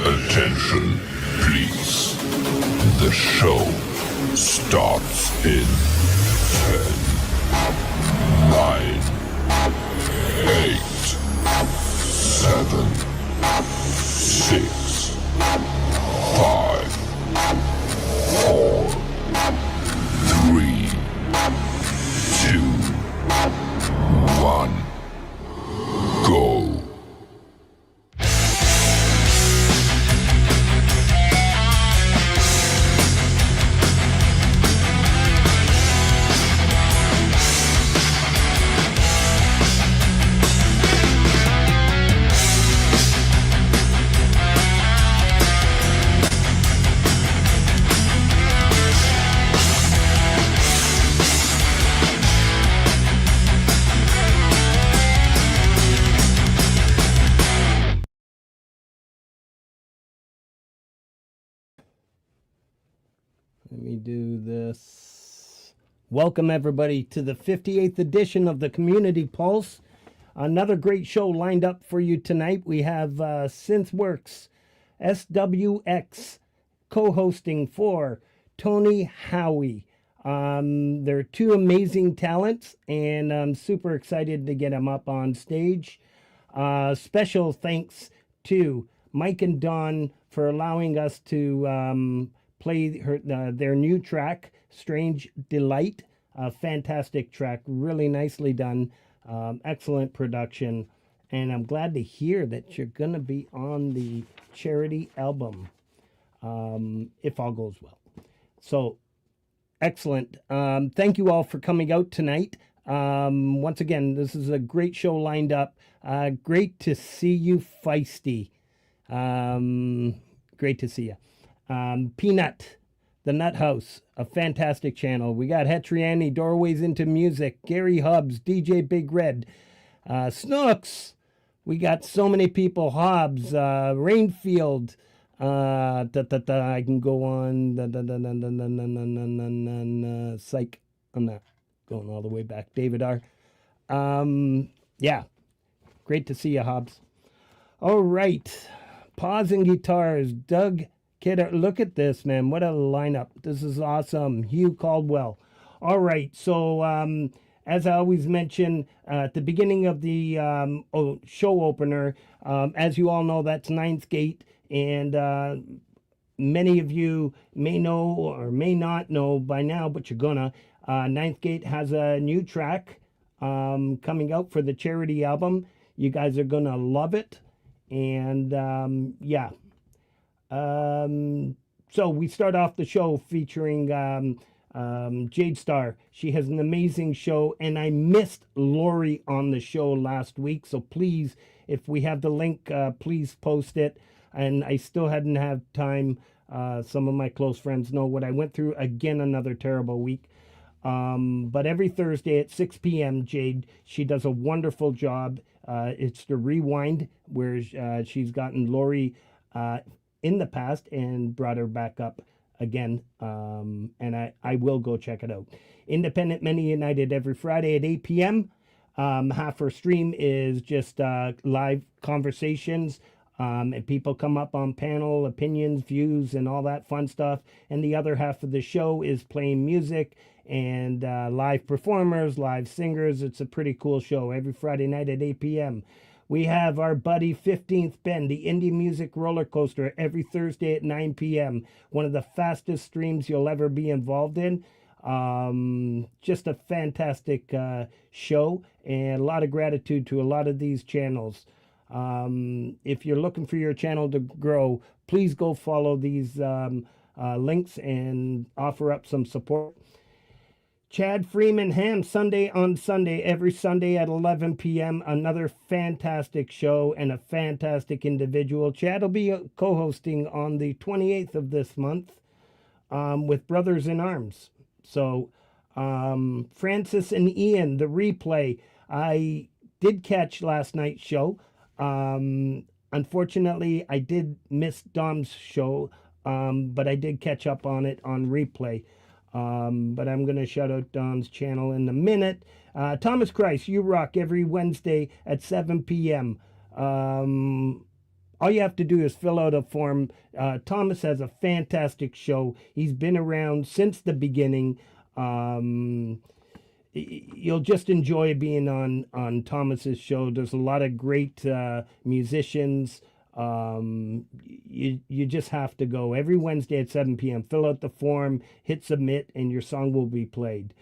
Attention, please. The show starts in 10, 9, 8, 7, 6, 5, 4, 3, 2, 1, go. Let me do this. Welcome everybody to the 58th edition of the Community Pulse. Another great show lined up for you tonight. We have Synthworks SWX co-hosting for Tony Howie. They're two amazing talents, and I'm super excited to get them up on stage. Special thanks to Mike and Don for allowing us to play their new track, Strange Delight. A fantastic track, really nicely done, excellent production, and I'm glad to hear that you're going to be on the charity album, if all goes well. So, excellent. Thank you all for coming out tonight. Once again, this is a great show lined up. Great to see you, Feisty. Great to see you. Peanut, the Nut House, a fantastic channel. We got Hetriani, Doorways into Music, Gary Hubbs, DJ Big Red, Snooks. We got so many people, Hobbs, Rainfield, I can go on. Psych. I'm not going all the way back. David R. Yeah. Great to see you, Hobbs. All right. Pausing guitars. Doug Kidder. Look at this, man. What a lineup. This is awesome. Hugh Caldwell. All right. So, as I always mention at the beginning of the show opener, as you all know, that's Ninth Gate. And many of you may know or may not know by now, but you're gonna. Ninth Gate has a new track coming out for the charity album. You guys are gonna love it. And yeah. So we start off the show featuring Jade Star. She has an amazing show, and I missed Lori on the show last week. So please, if we have the link, please post it. And I still hadn't had time. Some of my close friends know what I went through. Again, another terrible week. But every Thursday at 6 p.m., Jade, she does a wonderful job. It's the Rewind, where she's gotten Lori in the past and brought her back up again. And I will go check it out. Independent Many United every Friday at 8 p.m. Half her stream is just live conversations. And people come up on panel, opinions, views, and all that fun stuff. And the other half of the show is playing music and live performers, live singers. It's a pretty cool show every Friday night at 8 p.m. We have our buddy 15th Ben, the indie music roller coaster, every Thursday at 9 p.m. One of the fastest streams you'll ever be involved in. Just a fantastic show, and a lot of gratitude to a lot of these channels. If you're looking for your channel to grow, please go follow these links and offer up some support. Chad Freeman Ham, Sunday on Sunday, every Sunday at 11 p.m. Another fantastic show and a fantastic individual. Chad will be co-hosting on the 28th of this month with Brothers in Arms. So Francis and Ian, the replay. I did catch last night's show. Unfortunately, I did miss Dom's show, but I did catch up on it on replay. But I'm going to shout out Dom's channel in a minute. Thomas Christ, you rock every Wednesday at 7 p.m. All you have to do is fill out a form. Thomas has a fantastic show. He's been around since the beginning. You'll just enjoy being on Thomas's show. There's a lot of great musicians. You just have to go every Wednesday at 7 p.m. Fill out the form, hit submit, and your song will be played.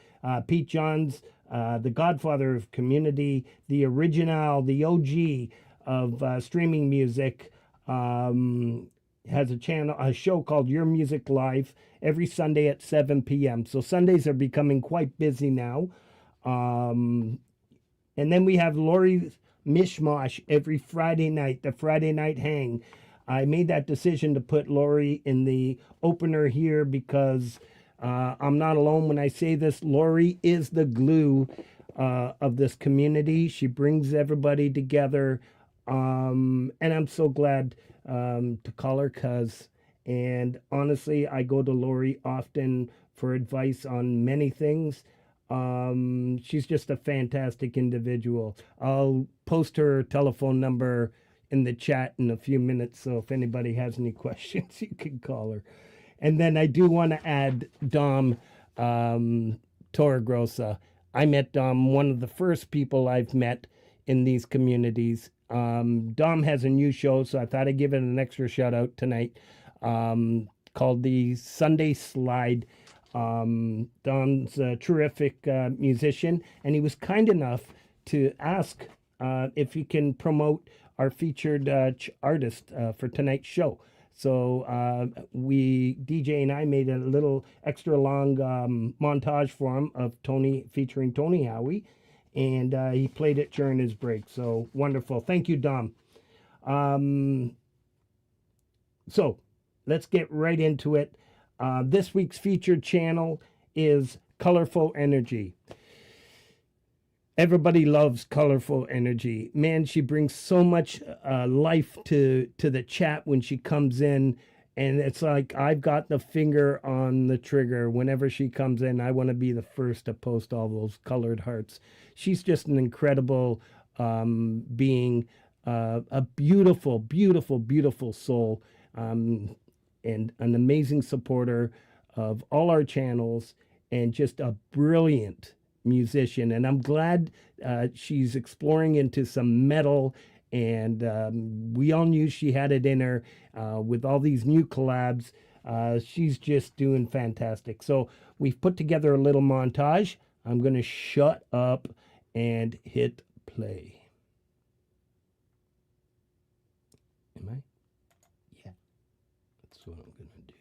Pete Johns, the godfather of community, the original, the OG of streaming music, has a show called Your Music Live every Sunday at 7 p.m. So Sundays are becoming quite busy now. And then we have Lori's Mishmash every Friday night, the Friday Night Hang. I made that decision to put Lori in the opener here because I'm not alone when I say this. Lori is the glue of this community. She brings everybody together. And I'm so glad to call her cuz. And honestly, I go to Lori often for advice on many things. She's just a fantastic individual. I'll post her telephone number in the chat in a few minutes, so if anybody has any questions, you can call her. And then I do want to add Dom Torregrossa. I met Dom, one of the first people I've met in these communities. Dom has a new show, so I thought I'd give it an extra shout out tonight, called the Sunday Slide. Don's a terrific musician, and he was kind enough to ask if he can promote our featured artist for tonight's show. So DJ and I made a little extra long montage for him of Tony, featuring Tony Howie, and he played it during his break. So wonderful. Thank you, Dom. So let's get right into it. This week's featured channel is Colorful Energy. Everybody loves Colorful Energy. Man, she brings so much life to the chat when she comes in. and it's like I've got the finger on the trigger. Whenever she comes in, I want to be the first to post all those colored hearts. She's just an incredible being, a beautiful, beautiful, beautiful soul, and an amazing supporter of all our channels, and just a brilliant musician. And I'm glad she's exploring into some metal, and we all knew she had it in her with all these new collabs. She's just doing fantastic. So we've put together a little montage. I'm going to shut up and hit play. Am I? Yeah. That's what I'm going to do.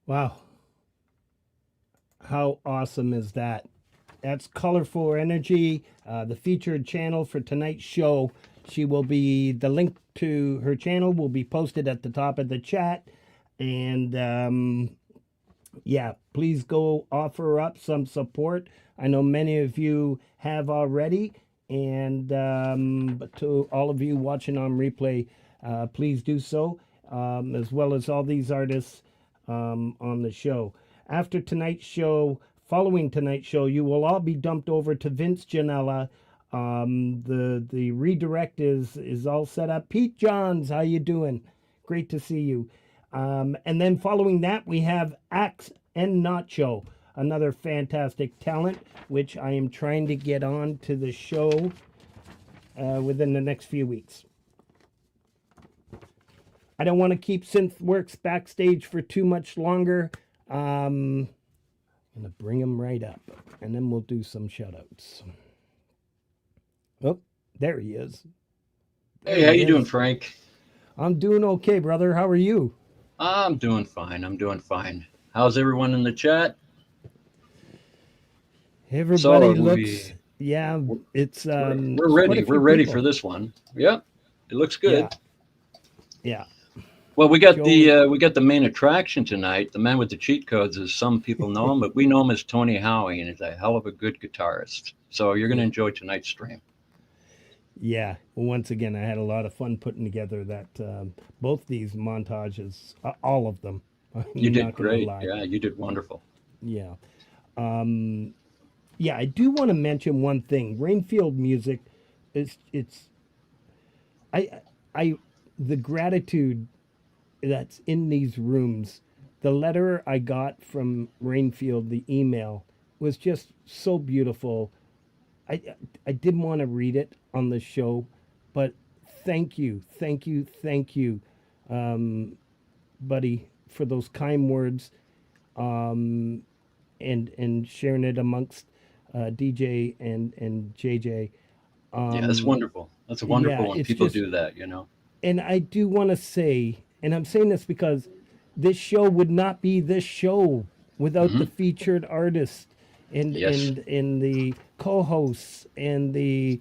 Wow. How awesome is that? That's Colorful Energy, the featured channel for tonight's show. She will be, the link to her channel will be posted at the top of the chat. And yeah, please go offer up some support. I know many of you have already. And but to all of you watching on replay, please do so, as well as all these artists on the show. After tonight's show, following tonight's show, you will all be dumped over to Vince Janella. The redirect is all set up. Pete Johns, how you doing? Great to see you. And then following that, we have Axe and Nacho, another fantastic talent, which I am trying to get on to the show within the next few weeks. I don't want to keep Synthworks backstage for too much longer. I'm going to bring him right up, and then we'll do some shout-outs. Oh, there he is. Hey, how you doing, Frank? I'm doing okay, brother. How are you? I'm doing fine. I'm doing fine. How's everyone in the chat? Everybody looks, yeah, it's we're ready. We're ready for this one. Yeah, it looks good. Yeah. Well, we got the main attraction tonight. The man with the cheat codes, as some people know him, but we know him as Tony Howie, and he's a hell of a good guitarist. So you're going to enjoy tonight's stream. Yeah. Well, once again, I had a lot of fun putting together that both these montages, all of them. You did great. Yeah, you did wonderful. Yeah. Yeah, I do want to mention one thing. Rainfield Music is the gratitude that's in these rooms. The letter I got from Rainfield, the email, was just so beautiful. I didn't want to read it on the show, but thank you, buddy, for those kind words, and sharing it amongst DJ and JJ. Yeah, that's wonderful. That's wonderful when people do that, you know. And I do want to say, and I'm saying this because this show would not be this show without the featured artist and the co-hosts and the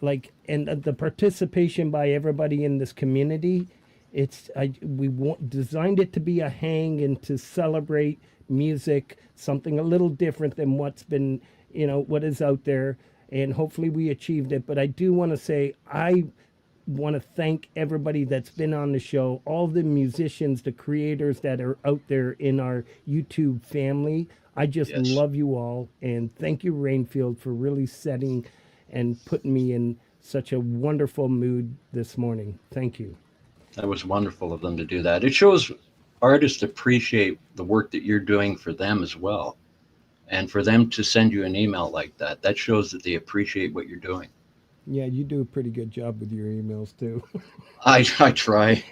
the participation by everybody in this community. We designed it to be a hang and to celebrate music, something a little different than what's been, what is out there, and hopefully we achieved it. But I do want to say I want to thank everybody that's been on the show, all the musicians, the creators that are out there in our YouTube family. I just love you all, and thank you, Rainfield, for really setting and putting me in such a wonderful mood this morning. Thank you. That was wonderful of them to do that. It shows artists appreciate the work that you're doing for them as well. And for them to send you an email like that, that shows that they appreciate what you're doing. Yeah, you do a pretty good job with your emails too. I try.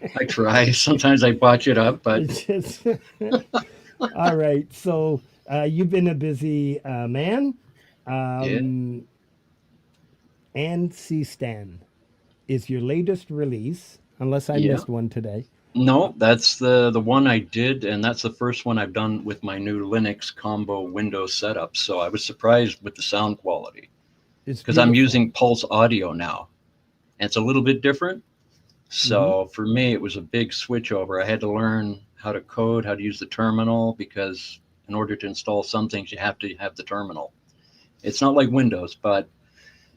Sometimes I botch it up, but. All right. So you've been a busy man. And C-Stan is your latest release, unless I missed one today. No, that's the one I did, and that's the first one I've done with my new Linux combo Windows setup. So I was surprised with the sound quality because I'm using Pulse Audio now, and it's a little bit different. So for me, it was a big switch over. I had to learn how to code, how to use the terminal, because in order to install some things, you have to have the terminal. It's not like Windows, but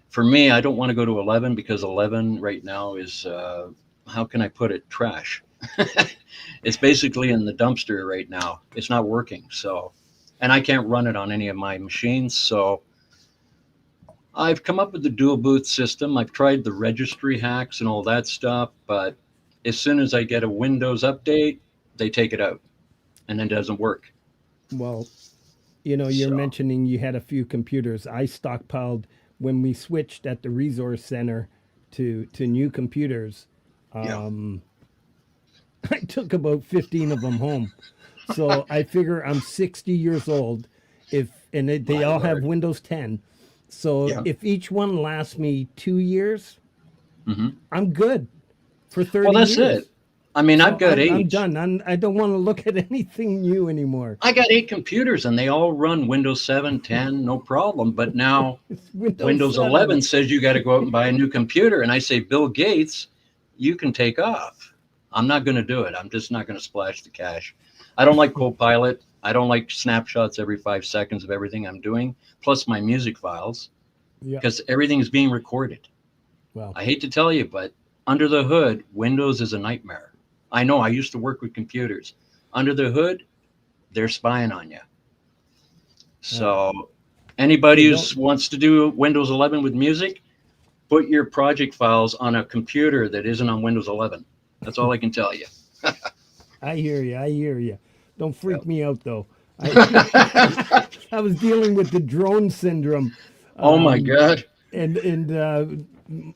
for me, I don't want to go to 11 because 11 right now is, how can I put it, trash. It's basically in the dumpster right now. It's not working. So, and I can't run it on any of my machines. So I've come up with the dual boot system. I've tried the registry hacks and all that stuff, but as soon as I get a Windows update, they take it out and then it doesn't work. Well, you're mentioning you had a few computers. I stockpiled when we switched at the resource center to new computers. I took about 15 of them home. So I figure I'm 60 years old they all have Windows 10. So if each one lasts me 2 years, I'm good for 30 years. Well, that's it. I mean, so I've got 8. I'm done. I don't want to look at anything new anymore. I got 8 computers and they all run Windows 7, 10, no problem. But now Windows 11 says you got to go out and buy a new computer. And I say, Bill Gates, you can take off. I'm not going to do it. I'm just not going to splash the cash. I don't like Copilot. I don't like snapshots every 5 seconds of everything I'm doing, plus my music files, because everything is being recorded. Well, I hate to tell you, but under the hood, Windows is a nightmare. I know, I used to work with computers. Under the hood, they're spying on you. So anybody who wants to do Windows 11 with music, put your project files on a computer that isn't on Windows 11. That's all I can tell you. I hear you. I hear you. Don't freak me out though. I was dealing with the drone syndrome. Oh my God. And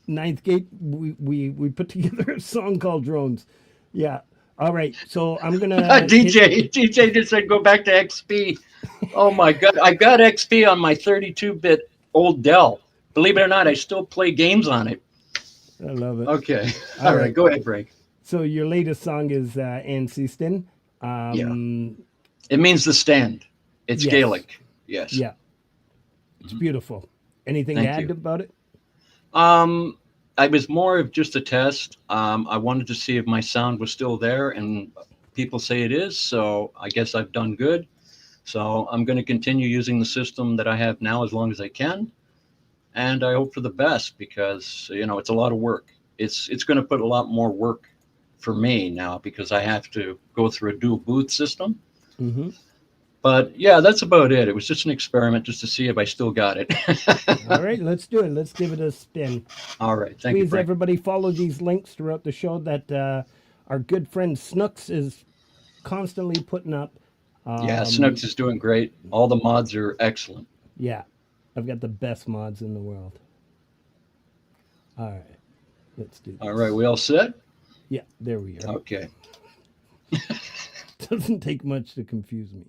ninth gate, we put together a song called Drones. Yeah. All right. So I'm gonna DJ just said go back to XP. Oh my God. I got XP on my 32-bit old Dell. Believe it or not, I still play games on it. I love it. Okay. All right. Go ahead, Frank. So your latest song is Ansisten. Yeah. It means the stand. It's Yes. Gaelic. Yes. Yeah. It's beautiful. Anything to Thank add you. about it? I was more of just a test. I wanted to see if my sound was still there, and people say it is. So I guess I've done good. So I'm going to continue using the system that I have now as long as I can. And I hope for the best because, you know, it's a lot of work. It's going to put a lot more work for me now because I have to go through a dual booth system. Mm-hmm. But yeah, that's about it. It was just an experiment just to see if I still got it. All right, let's do it. Let's give it a spin. All right. Thank you, Please, Frank. everybody, follow these links throughout the show that our good friend Snooks is constantly putting up. Yeah, Snooks is doing great. All the mods are excellent. Yeah, I've got the best mods in the world. All right, let's do this. All right, we all set? Yeah, there we are. Okay. Doesn't take much to confuse me.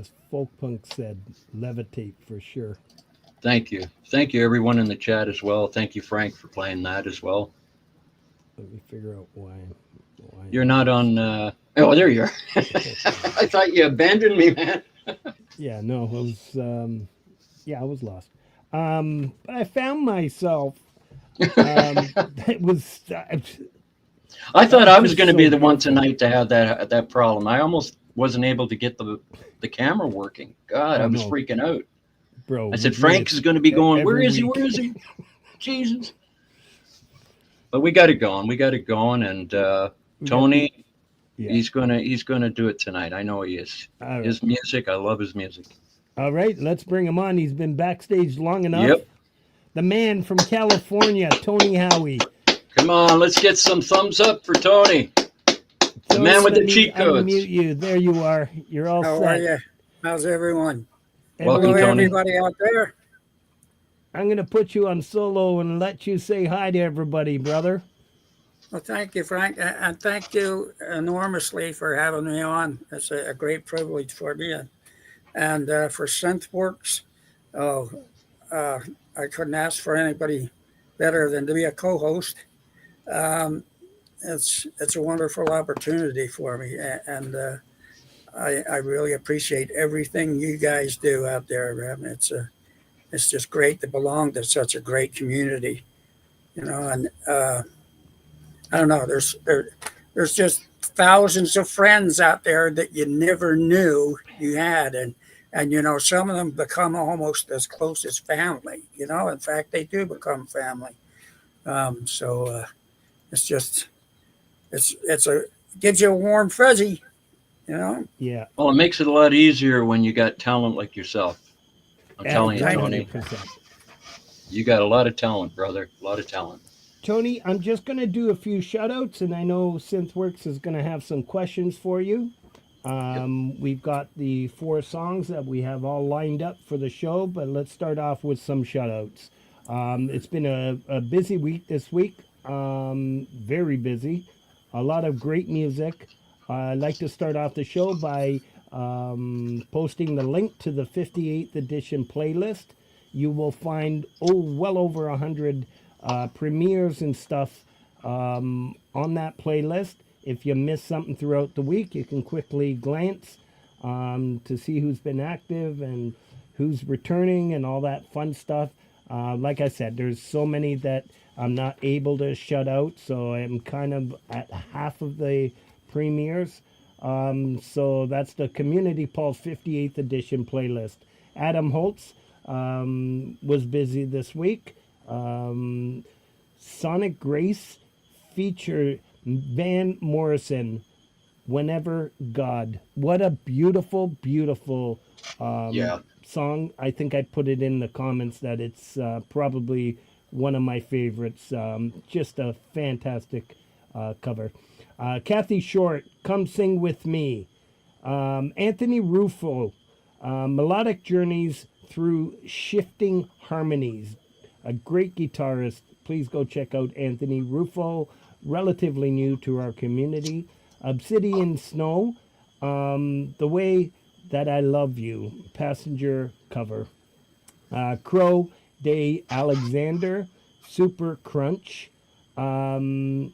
As Folk Punk said, levitate for sure. Thank you. Thank you, everyone in the chat as well. Thank you, Frank, for playing that as well. Let me figure out why. You're not on. Oh, there you are. I thought you abandoned me, man. Yeah, no, I was lost. But I found myself. It was. I thought I was going to so be the one beautiful. tonight to have that problem. I almost wasn't able to get the camera working. God, I was no. freaking out. Bro, I said, we do Frank it is going to be going, where every is he? week. Where is he? Jesus. But we got it going. We got it going. And Tony, he's gonna do it tonight. I know he is. All right. His music, I love his music. All right, let's bring him on. He's been backstage long enough. Yep. The man from California, Tony Howie. Come on, let's get some thumbs up for Tony. The man with the cheat codes. Unmute you. There you are. You're all How set. are you? How's everyone? Welcome, Hello, Tony. everybody out there. I'm going to put you on solo and let you say hi to everybody, brother. Well, thank you, Frank, and thank you enormously for having me on. It's a great privilege for me, and for SynthWorks. Oh, I couldn't ask for anybody better than to be a co-host. It's a wonderful opportunity for me, and I really appreciate everything you guys do out there. It's just great to belong to such a great community, and I don't know, there's just thousands of friends out there that you never knew you had, and some of them become almost as close as family. In fact, they do become family. So it's just gives you a warm fuzzy. Yeah. Well, it makes it a lot easier when you got talent like yourself. I'm telling you, Tony. 100%. You got a lot of talent, brother. A lot of talent. Tony, I'm just going to do a few shout-outs, and I know SynthWorks is going to have some questions for you. We've got the 4 songs that we have all lined up for the show, but let's start off with some shout-outs. It's been a busy week this week, very busy. A lot of great music. I'd like to start off the show by posting the link to the 58th edition playlist. You will find well over 100 premieres and stuff on that playlist. If you miss something throughout the week, you can quickly glance to see who's been active and who's returning and all that fun stuff. Like I said, there's so many that I'm not able to shut out, so I'm kind of at half of the premieres. So that's the Community Pulse 58th edition playlist. Adam Holtz was busy this week. Sonic Grace featured Van Morrison, Whenever God. What a beautiful, beautiful song. I think I put it in the comments that it's probably one of my favorites. Just a fantastic cover. Kathy Short, Come Sing With Me. Anthony Ruffo, Melodic Journeys Through Shifting Harmonies. A great guitarist. Please go check out Anthony Ruffo, relatively new to our community. Obsidian Snow, The Way That I Love You, Passenger cover. Crow Day Alexander, Super Crunch. There's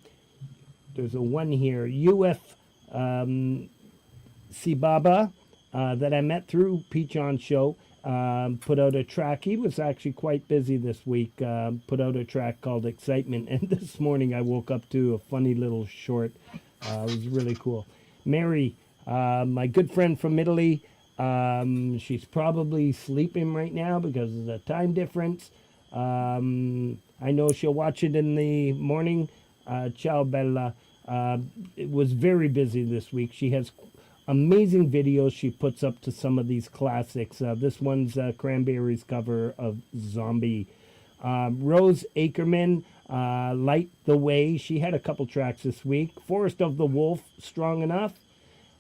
a one here, UF Sibaba, that I met through Pete John's show. Put out a track. He was actually quite busy this week. Put out a track called Excitement. And this morning I woke up to a funny little short. It was really cool. Mary, my good friend from Italy. She's probably sleeping right now because of the time difference. I know she'll watch it in the morning. Ciao, Bella. It was very busy this week. She has amazing videos she puts up to some of these classics. This one's Cranberries cover of Zombie. Rose Ackerman, Light the Way. She had a couple tracks this week. Forest of the Wolf, Strong Enough.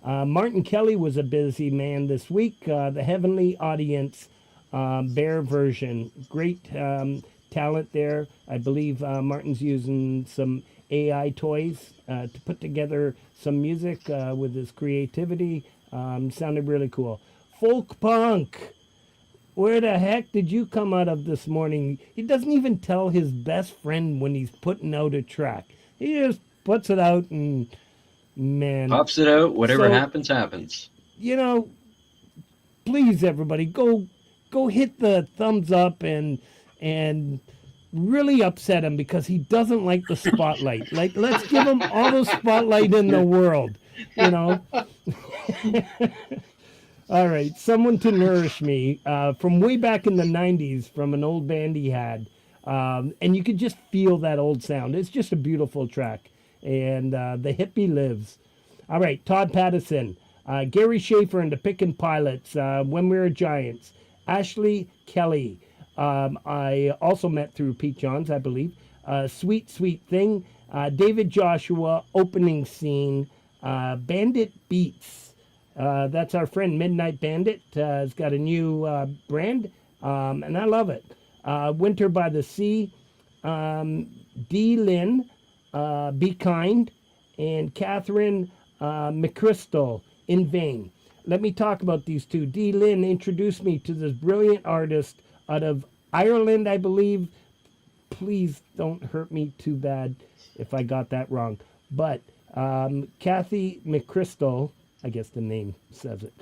Martin Kelly was a busy man this week. The Heavenly Audience, Bear version. Great talent there. I believe Martin's using some AI toys to put together some music with his creativity. Sounded really cool. folk punk. Where the heck did you come out of this morning? He doesn't even tell his best friend when he's putting out a track. He just puts it out and, man. Pops it out. Whatever So, happens, happens. You know, please, everybody, go hit the thumbs up and really upset him because he doesn't like the spotlight. Like, let's give him all the spotlight in the world, you know. All right, Someone to Nourish Me, from way back in the 90s, from an old band he had. And you could just feel that old sound. It's just a beautiful track. And the hippie lives. All right, Todd Pattison, Gary Schaefer and the Pickin' Pilots, When We Were Giants. Ashley Kelly, I also met through Pete Johns, I believe. Sweet, Sweet Thing. David Joshua, Opening Scene. Bandit Beats. That's our friend Midnight Bandit. Has got a new brand, and I love it. Winter by the Sea, D. Lynn, Be Kind, and Catherine McChrystal, In Vain. Let me talk about these two. D. Lynn introduced me to this brilliant artist out of Ireland, I believe. Please don't hurt me too bad if I got that wrong. But Kathy McChrystal, I guess the name says it,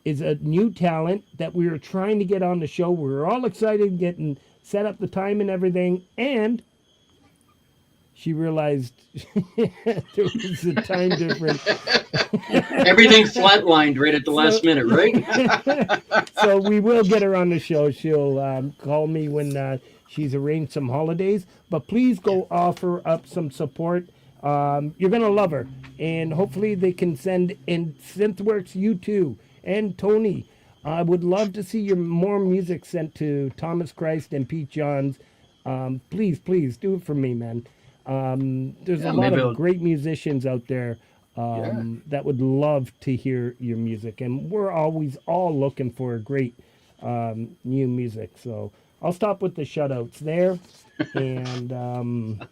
is a new talent that we were trying to get on the show. We were all excited getting set up the time and everything, and she realized there was a time difference. Everything flatlined right at the last minute, right? So we will get her on the show. She'll call me when she's arranged some holidays. But please go offer up some support. You're going to love her. And hopefully they can send in Synthworks, you too, and Tony. I would love to see your more music sent to Thomas Christ and Pete Johns. Please do it for me, man. There's a lot of great musicians out there that would love to hear your music. And we're always all looking for great new music. So I'll stop with the shoutouts there. And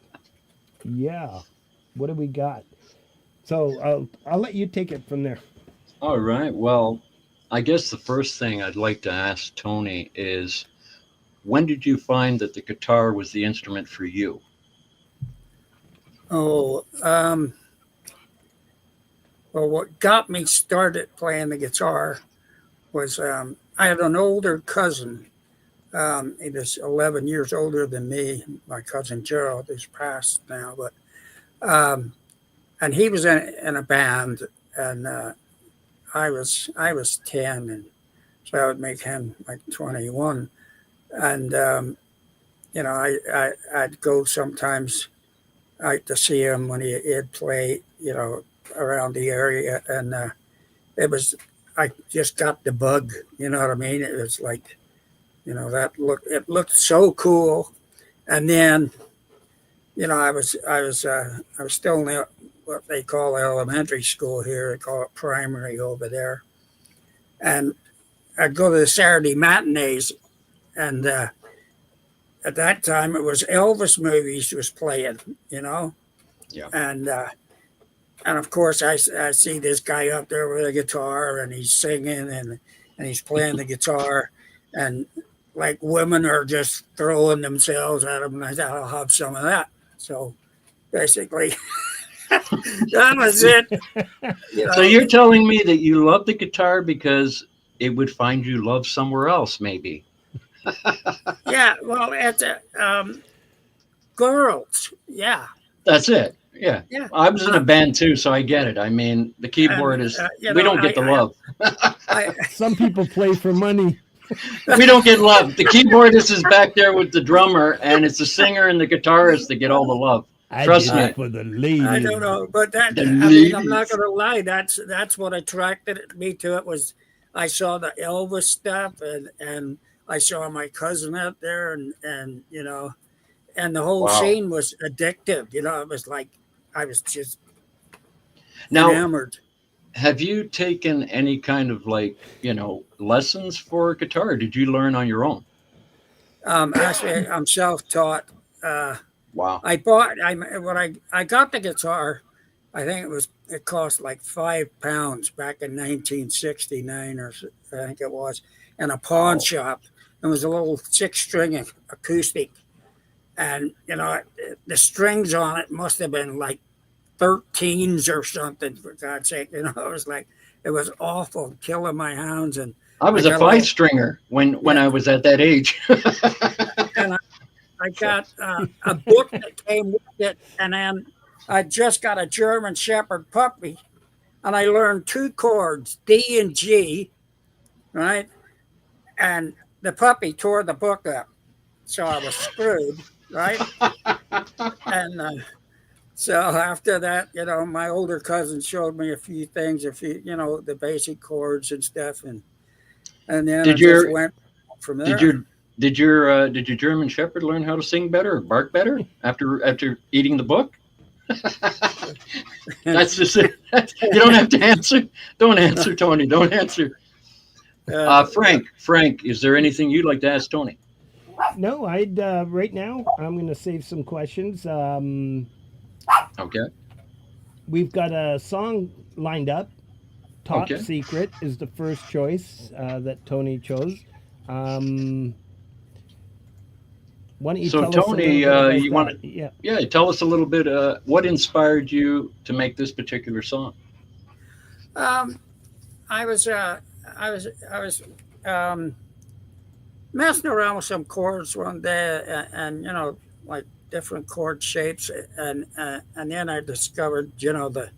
yeah, what do we got? So I'll let you take it from there. All right. Well, I guess the first thing I'd like to ask Tony is, when did you find that the guitar was the instrument for you? Oh, well, what got me started playing the guitar was I had an older cousin. He was 11 years older than me. My cousin Gerald is passed now, but and he was in a band, and I was 10, and so I would make him like 21, and you know, I'd go sometimes to see him when he'd play, you know, around the area, and I just got the bug, you know what I mean? It was like, you know, it looked so cool, and then, you know, I was still in what they call elementary school here. They call it primary over there, and I'd go to the Saturday matinees, and at that time it was Elvis movies was playing, you know, Yeah. and of course I see this guy up there with a guitar, and he's singing and he's playing the guitar, and like women are just throwing themselves at him, and I thought I'll have some of that. So basically, that was it. You know? So you're telling me that you love the guitar because it would find you love somewhere else, maybe? Yeah, well, at the girls, yeah. That's it. Yeah. Yeah. I was in a band too, so I get it. I mean, the keyboard is, we don't get the love. Some people play for money. We don't get love. The keyboardist is back there with the drummer, and it's the singer and the guitarist that get all the love. Trust me. For the ladies. I don't know, but that, I mean, I'm not going to lie. That's what attracted me to it. Was I saw the Elvis stuff, and I saw my cousin out there, and you know, and the whole scene was addictive. You know, it was like I was just enamored. Have you taken any kind of, like, you know, lessons for guitar? Did you learn on your own? Actually, I'm self-taught. Wow. I got the guitar. I think it was it cost like £5 back in 1969, or I think it was, in a pawn shop. It was a little 6-string acoustic, and the strings on it must have been like 13s or something. For God's sake, it was awful, killing my hounds. And I was a 5-stringer when I was at that age. And I got a book that came with it, and then I just got a German Shepherd puppy, and I learned 2 chords, D and G, right? And the puppy tore the book up, so I was screwed, right? And so after that, my older cousin showed me a few things, the basic chords and stuff, and then just went from there. Did your German Shepherd learn how to sing better or bark better after eating the book? That's just it. You don't have to answer. Don't answer, Tony. Don't answer. Frank, is there anything you'd like to ask Tony? No, I'd right now I'm going to save some questions. Okay. We've got a song lined up. Top Secret is the first choice that Tony chose. Why don't you tell Tony, us you want to tell us a little bit what inspired you to make this particular song? I was messing around with some chords one day, and like different chord shapes, and then I discovered the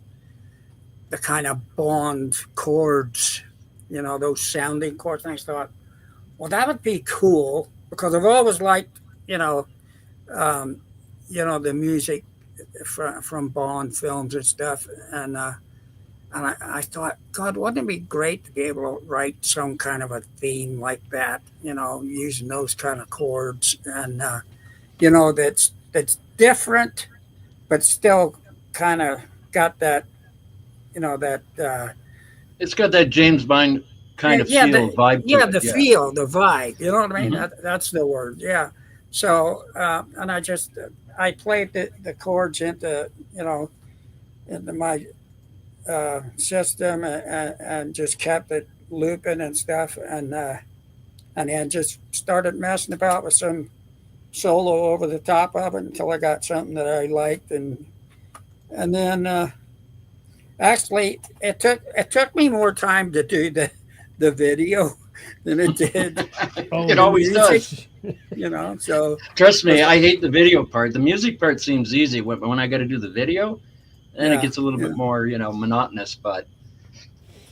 kind of Bond chords, those sounding chords, and I thought, well, that would be cool, because I've always liked the music from Bond films and stuff, and I thought, God, wouldn't it be great to be able to write some kind of a theme like that, using those kind of chords, and that's different, but still kind of got that, it's got that James Bond kind of vibe to it. Feel, the vibe, you know what I mean? Mm-hmm. That's the word, yeah. So, and I played the chords into my system, and just kept it looping and stuff, and then just started messing about with some solo over the top of it until I got something that I liked, and then actually it took me more time to do the video than it did. It always does. So trust me, I hate the video part. The music part seems easy. When I got to do the video, then it gets a little bit more, monotonous. But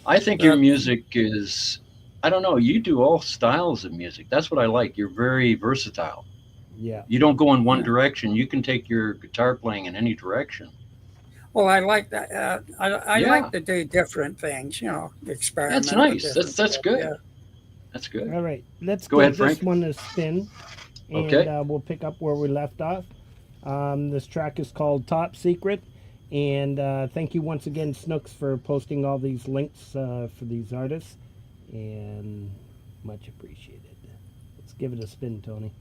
I think your music is, I don't know, you do all styles of music. That's what I like. You're very versatile. Yeah. You don't go in one direction. You can take your guitar playing in any direction. Well, I like that. I like to do different things, experiment. That's nice. That's good. Yeah. That's good. All right. Let's go ahead, this Frank. one a spin, and we'll pick up where we left off. This track is called Top Secret. And thank you once again, Snooks, for posting all these links for these artists. And much appreciated. Let's give it a spin, Tony.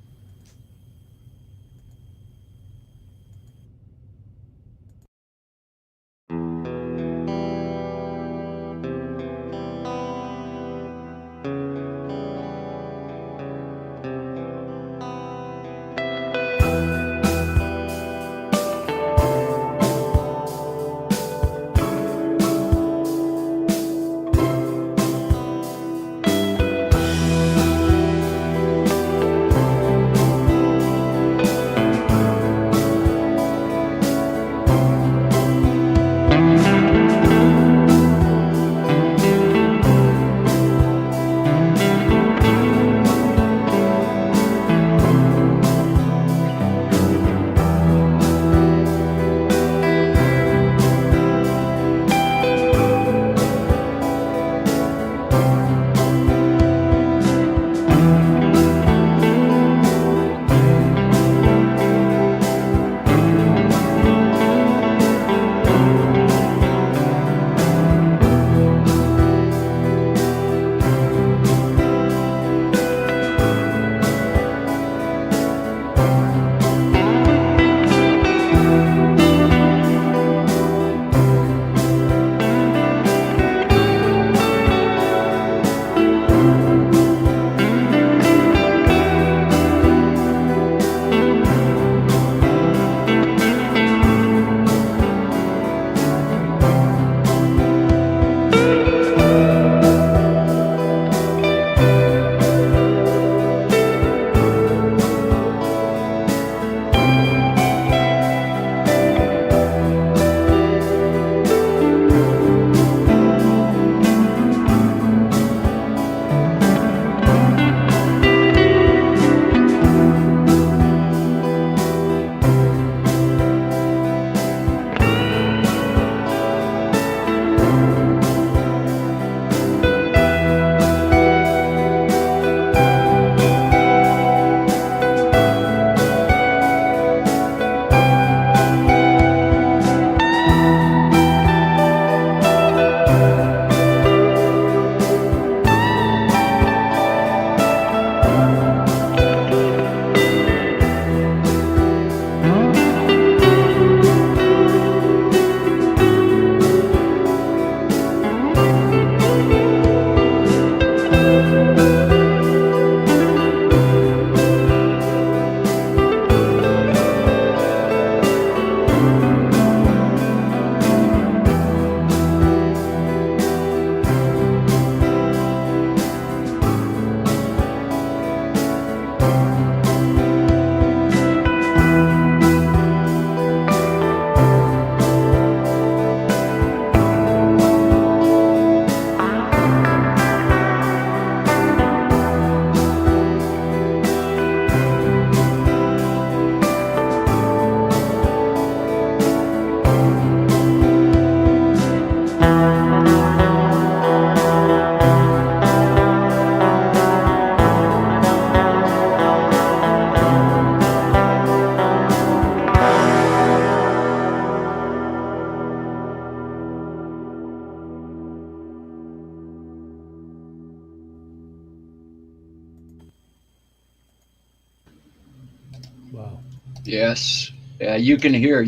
Yes. Yeah, you can hear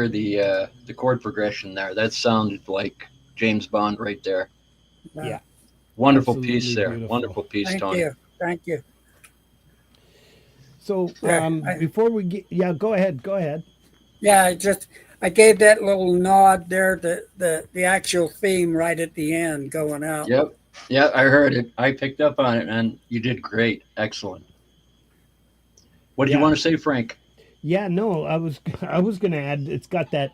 the chord progression there. That sounded like James Bond right there. Uh, Yeah, Wonderful piece absolutely there. beautiful. Wonderful piece, thank Tony. you. Thank you. So Yeah, before we get, yeah, go ahead, go ahead. yeah. I gave that little nod there, the actual theme right at the end going out. Yep. Yeah, I heard it. I picked up on it, and you did great. Excellent. What did you Yeah, want to say, Frank? yeah. No, I was gonna add. It's got that,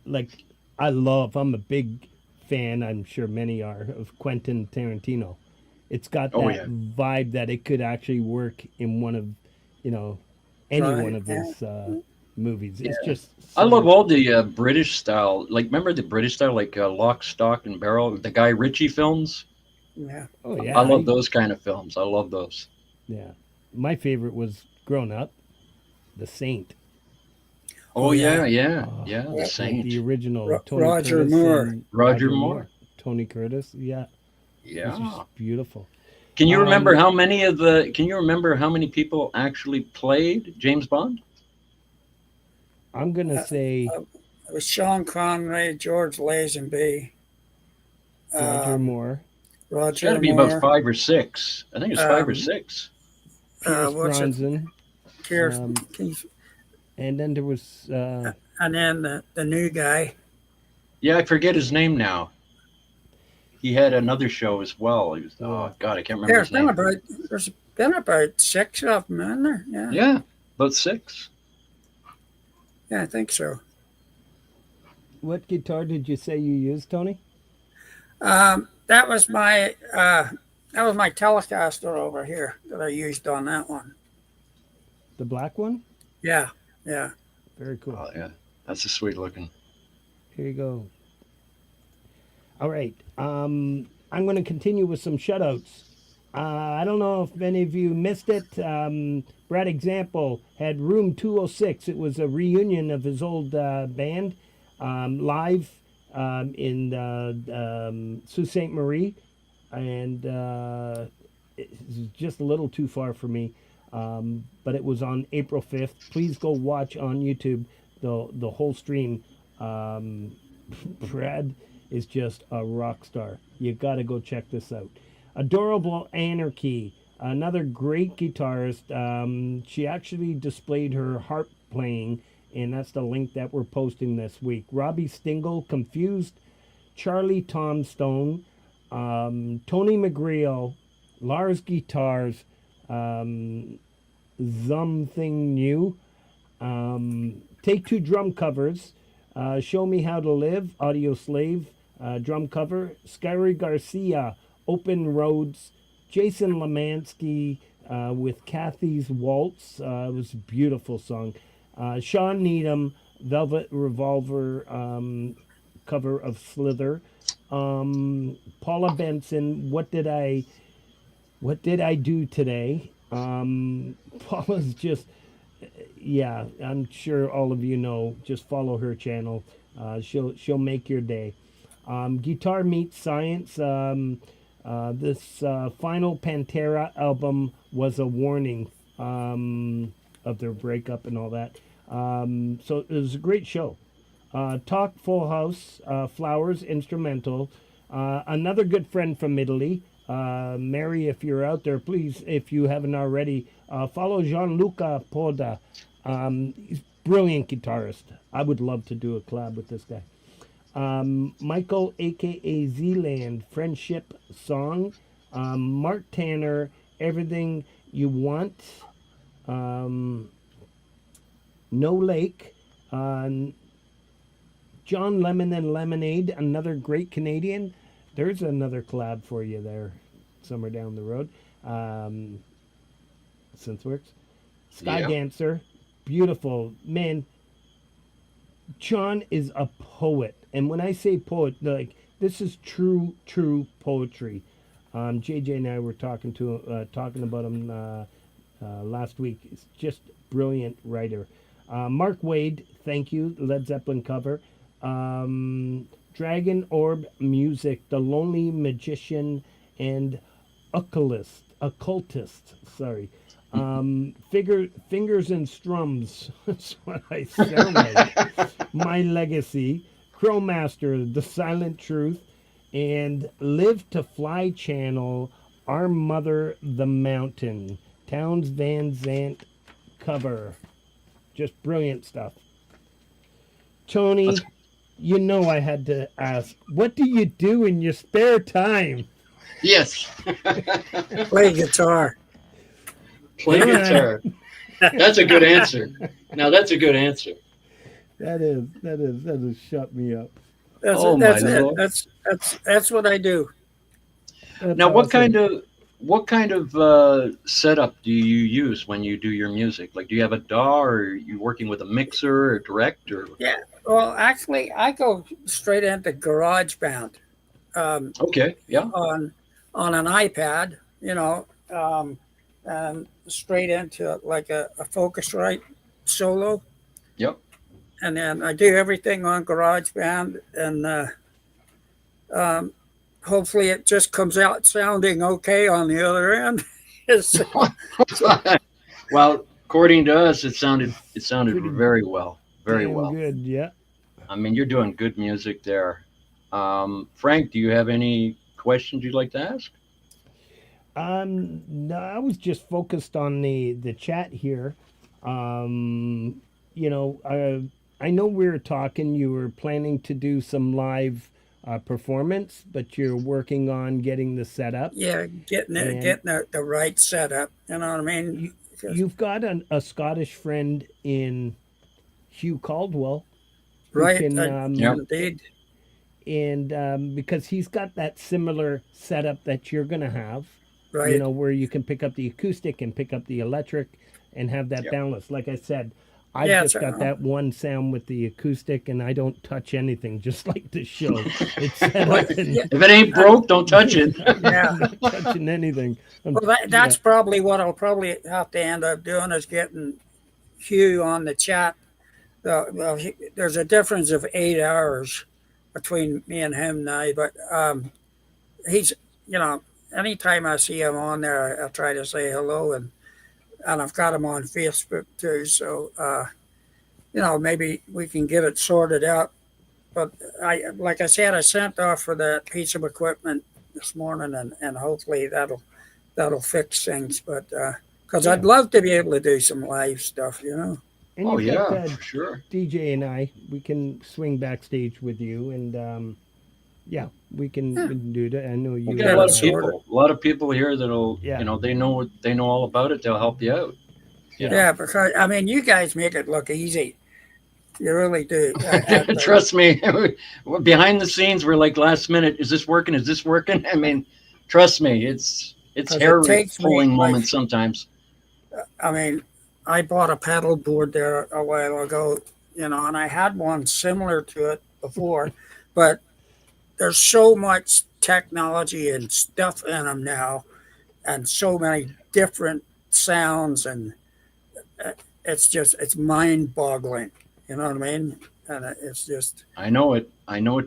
like I love. I'm a big fan. I'm sure many are of Quentin Tarantino. It's got Oh that yeah. vibe that it could actually work in one of, you know, any one Right. of Yeah. his movies. It's Yeah. just I love so. all the British style. Like, remember the British style, like Lock, Stock, and Barrel, the Guy Ritchie films? Yeah. Oh I yeah, love those kind of films. I love those. yeah. My favorite was Grown Up, The Saint. Oh Oh yeah. yeah, yeah, Oh, yeah. The Yeah. like the Saint, original Tony Roger Curtis Moore. and Roger Roger Moore. Moore. Tony Curtis, yeah, it's Yeah. just beautiful. Can you remember Um, how many of the? Can you remember how many people actually played James Bond? I'm gonna Uh, say it was Sean Connery, George Lazenby, Roger um, Moore, It's got to Roger be about Moore, 5 or 6. I think it's five or um, six. Pierce what's it? Bronson, Keir, um, Keith, and then there was and then the new guy. Yeah, I forget his name now. He had another show as well. He was, oh yeah. God, I can't remember There's his been name. about there's been about six of them in there. Yeah, Yeah, about 6. yeah, I think so. What guitar did you say you used, Tony? That was my Telecaster over here that I used on that one. The black one. Yeah, yeah. Very cool. Oh yeah, that's a sweet looking. Here you go. All right. I'm going to continue with some shutouts. I don't know if any of you missed it. Brad Example had Room 206. It was a reunion of his old band live in Sault Ste. Marie. And it's just a little too far for me. But it was on April 5th. Please go watch on YouTube the whole stream. Brad is just a rock star. You got to go check this out. Adorable Anarchy, another great guitarist. She actually displayed her harp playing, and that's the link that we're posting this week. Robbie Stingle, Confused, Charlie Tomstone, Tony McGreal, Lars Guitars, Something New, Take Two drum covers, Show Me How to Live, Audio Slave, drum cover, Skyry Garcia, Open Roads, Jason Lemansky with Kathy's Waltz. It was a beautiful song. Sean Needham, Velvet Revolver cover of Slither. Paula Benson, What Did I Do Today? Paula's just, yeah, I'm sure all of you know. Just follow her channel. She'll make your day. Guitar Meets Science. This final Pantera album was a warning of their breakup and all that. So it was a great show. Talk Full House, Flowers instrumental. Another good friend from Italy. Mary, if you're out there, please, if you haven't already, follow Gianluca Poda. He's a brilliant guitarist. I would love to do a collab with this guy. Michael, aka Zealand, Friendship Song. Mark Tanner, Everything You Want. No Lake. John Lemon and Lemonade, another great Canadian. There's another collab for you there, somewhere down the road. Synthworks. Sky Yeah. Dancer, beautiful. Man, John is a poet. And when I say poet, like, this is true poetry. JJ and I were talking about him last week. It's just brilliant writer. Mark Wade, thank you. Led Zeppelin cover. Dragon Orb Music, The Lonely Magician, and Occultist. Sorry. Fingers and Strums. That's what I sound like. My Legacy, Crowmaster, The Silent Truth, and Live to Fly Channel, Our Mother the Mountain. Towns Van Zandt cover. Just brilliant stuff. Tony, you know I had to ask, what do you do in your spare time? Yes. Play guitar. Play guitar. That's a good answer. Now that's a good answer. That is shut me up. That's what I do. That's Now, awesome. what kind of setup do you use when you do your music? Like, do you have a DAW, or are you working with a mixer or direct, or? Yeah. Well, actually, I go straight into GarageBand. Okay. Yeah. On an iPad, and straight into like a Focusrite solo. Yep. And then I do everything on GarageBand, and hopefully it just comes out sounding okay on the other end. Well, according to us, it sounded very well, very Damn well. good, yeah. I mean, you're doing good music there. Frank, do you have any questions you'd like to ask? No, I was just focused on the chat here. I know we were talking. You were planning to do some live performance, but you're working on getting the setup. Yeah, getting the right setup. You know what I mean? You've got a Scottish friend in Hugh Caldwell, right? Yep. Indeed. And because he's got that similar setup that you're gonna have, Right. where you can pick up the acoustic and pick up the electric and have that Yep. balance. Like I said, I've Yeah, just got that one sound with the acoustic, and I don't touch anything, just like the show. It's set up and If it ain't broke, don't touch it. Yeah. not touching anything. Well, that's probably what I'll probably have to end up doing, is getting Hugh on the chat. There's a difference of 8 hours between me and him now, but he's, anytime I see him on there, I try to say hello, and I've got him on Facebook too. So, maybe we can get it sorted out. But like I said, I sent off for that piece of equipment this morning, and hopefully that'll fix things. But because I'd love to be able to do some live stuff, And Oh you've got, yeah, for sure. DJ and I, we can swing backstage with you, and we can do that. I know you. We Yeah, got a lot of sure. people. A lot of people here that'll, Yeah. they know all about it. They'll help you out. Yeah, because I mean, you guys make it look easy. You really do. Trust me, behind the scenes, we're like last minute. Is this working? Is this working? I mean, trust me, it's 'Cause it hair takes me, pulling like- moments sometimes. I mean, I bought a pedal board there a while ago, and I had one similar to it before, but there's so much technology and stuff in them now, and so many different sounds, and it's mind-boggling. You know what I mean? And it's just I know it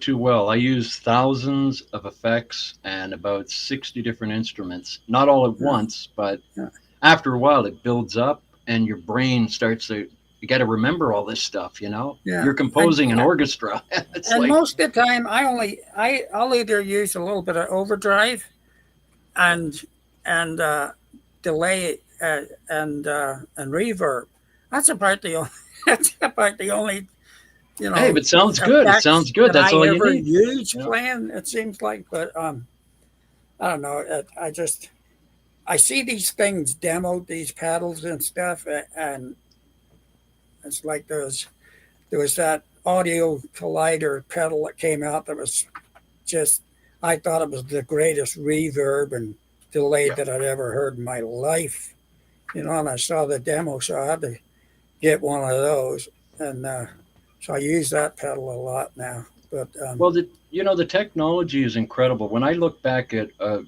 too well. I use thousands of effects and about 60 different instruments, not all at once, but after a while it builds up, and your brain starts to, you got to remember all this stuff. Yeah. You're composing an orchestra. It's and like, most of the time, I'll either use a little bit of overdrive and delay and reverb. That's about the only hey, but it sounds good. It sounds good. That's all you need. Use playing, it seems like, but I don't know. I see these things demoed, these pedals and stuff, and it's like there was that audio collider pedal that came out that was just, I thought it was the greatest reverb and delay that I'd ever heard in my life. And I saw the demo, so I had to get one of those, and so I use that pedal a lot now. But well, the technology is incredible. When I look back at a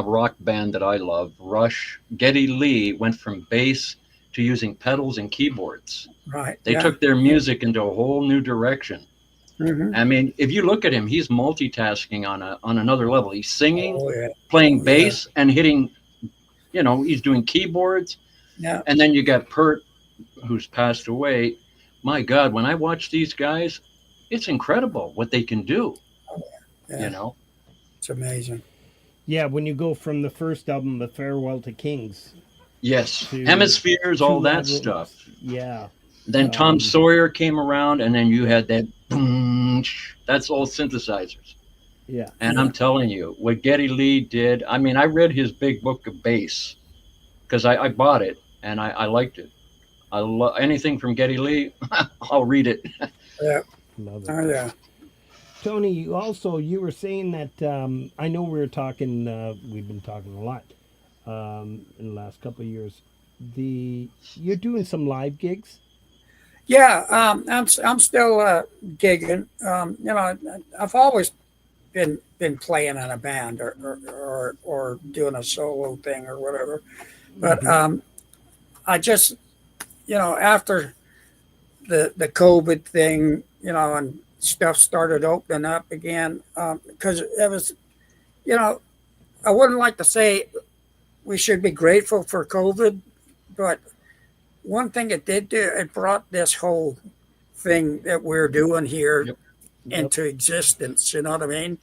rock band that I love, Rush, Geddy Lee went from bass to using pedals and keyboards. right, They took their music into a whole new direction. Mhm. I mean, if you look at him, he's multitasking on another level. He's singing, Oh, yeah. playing Oh, bass, and hitting you know, he's doing keyboards. Yeah. And then you got Pert, who's passed away. My God, when I watch these guys, it's incredible what they can do. Yeah. You know? It's amazing. Yeah, when you go from the first album, The Farewell to Kings. Yes. To Hemispheres, all two that albums. stuff. Yeah. Then Tom Sawyer came around, and then you had that boom. That's all synthesizers. Yeah. And I'm telling you, what Geddy Lee did, I mean, I read his big book of bass because I bought it and I liked it. I love anything from Geddy Lee, I'll read it. Yeah. Love it. Oh yeah. Tony, you were saying that I know we were talking. We've been talking a lot in the last couple of years. You're doing some live gigs. Yeah. I'm still gigging. You know, I've always been playing in a band or doing a solo thing or whatever. But I just, you know, after the COVID thing, you know, and stuff started opening up again, because it was, you know, I wouldn't like to say we should be grateful for COVID, but one thing it did do, it brought this whole thing that we're doing here Yep. into existence. You know what I mean?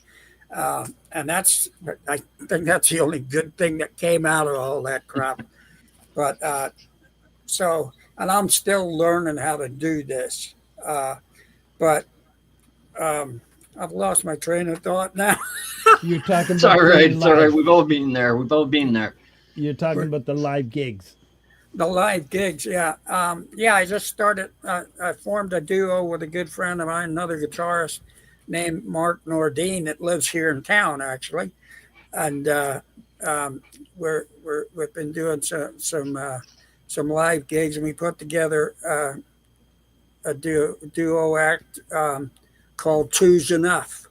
And I think that's the only good thing that came out of all that crap. But and I'm still learning how to do this. But I've lost my train of thought now. You're talking It's about all right. doing It's all right. live- We've all been there. We've all been there. You're talking about the live gigs. The live gigs, yeah. Yeah, I just started, I formed a duo with a good friend of mine, another guitarist named Mark Nordine that lives here in town, actually. And we've been doing some live gigs, and we put together a duo act called Two's Enough.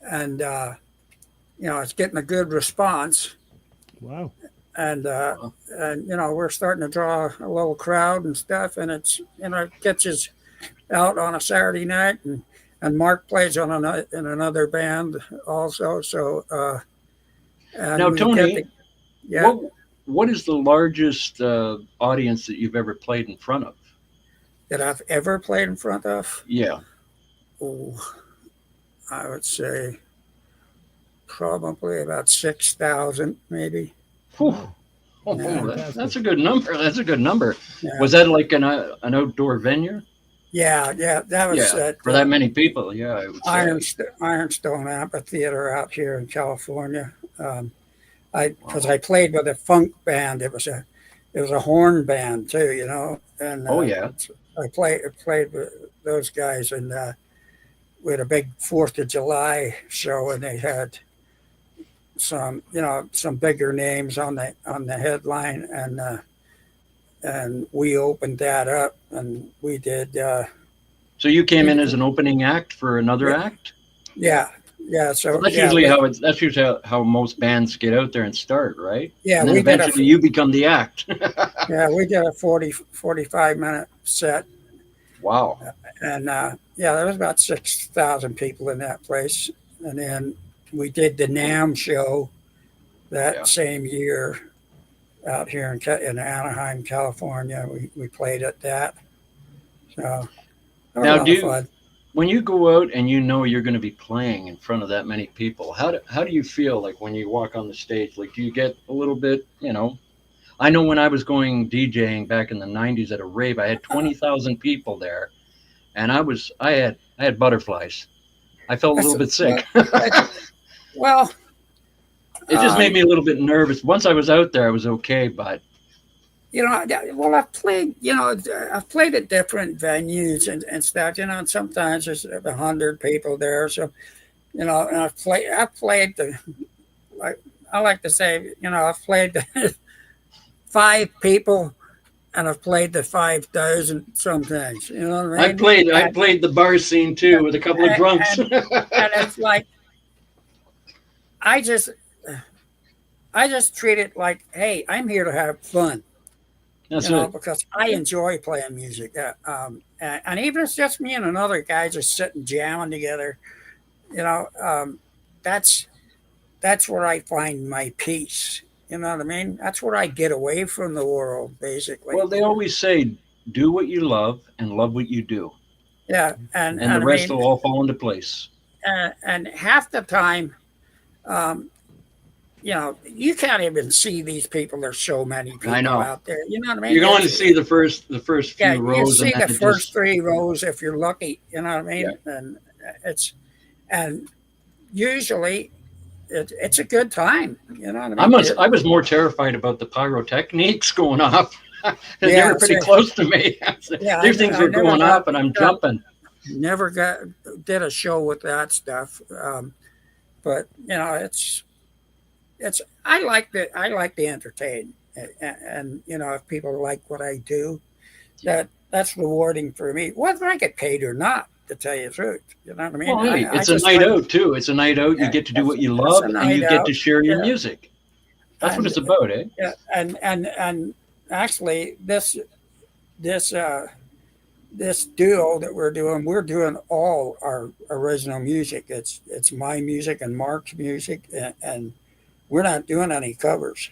And, you know, it's getting a good response. Wow. And you know, we're starting to draw a little crowd and stuff, and it's, you know, it gets us out on a Saturday night, and Mark plays in another band also. So and Now, we Tony, get yeah, what is the largest audience that you've ever played in front of? that I've ever played in front of. Yeah. Oh, I would say probably about 6,000, maybe. Whew. Oh, Yeah. that's a good number. That's a good number. Yeah. Was that like an outdoor venue? Yeah, that was For that many people. Yeah, I would say. Ironstone Amphitheater out here in California. Because I played with a funk band. It was a horn band too, you know. And Yeah. I played with those guys, and we had a big 4th of July show, and they had some bigger names on the headline, and we opened that up, and we did. So you came in as an opening act for another act? Yeah. So Well, that's usually how most bands get out there and start, right? Yeah, and then eventually you become the act. Yeah, we did a 45-minute set. Wow. And there was about 6,000 people in that place. And then we did the NAMM show that same year out here in Anaheim, California. We played at that. So now, when you go out and you know you're going to be playing in front of that many people, how do you feel like when you walk on the stage? Like, do you get a little bit, you know? I know when I was going DJing back in the 90s at a rave, I had 20,000 people there, and I had butterflies. I felt a little bit sick. Well, it just made me a little bit nervous. Once I was out there, I was okay, but you know, well, I've played at different venues and stuff, you know, and sometimes there's 100 people there. So, you know, and I played I like to say, you know, I've played 5 people, and I've played the 5,000 sometimes. You know what I mean? I played the bar scene too with a couple of drunks. And it's like, I just treat it like, hey, I'm here to have fun. That's because I enjoy playing music. And even if it's just me and another guy just sitting jamming together, you know, that's where I find my peace. You know what I mean? That's where I get away from the world, basically. Well, they always say, do what you love and love what you do, Yeah, and the I rest mean, will all fall into place. and half the time, um, you know, you can't even see these people. There's so many people I know. out there. You know what I mean? You can only see the first yeah, few you rows, see and the then it first just, 3 rows if you're lucky. You know what I mean? Yeah. And it's and usually it's a good time. You know what I mean? I was more terrified about the pyrotechnics going off. They Yeah, were pretty see. close to me. Yeah, These things were never going got- up, and I'm jumping. Never did a show with that stuff. But you know, it's I like to entertain, and you know, if people like what I do, that's rewarding for me, whether I get paid or not. To tell you the truth, you know what I mean. Well, hey, I it's a just night like- out too. It's a night out. You Yeah, get to do what you it's love, a and you night get out. to share your Yeah. music. That's what And- it's about, eh? Yeah, and actually, this duo that we're doing all our original music. It's my music and Mark's music, and we're not doing any covers.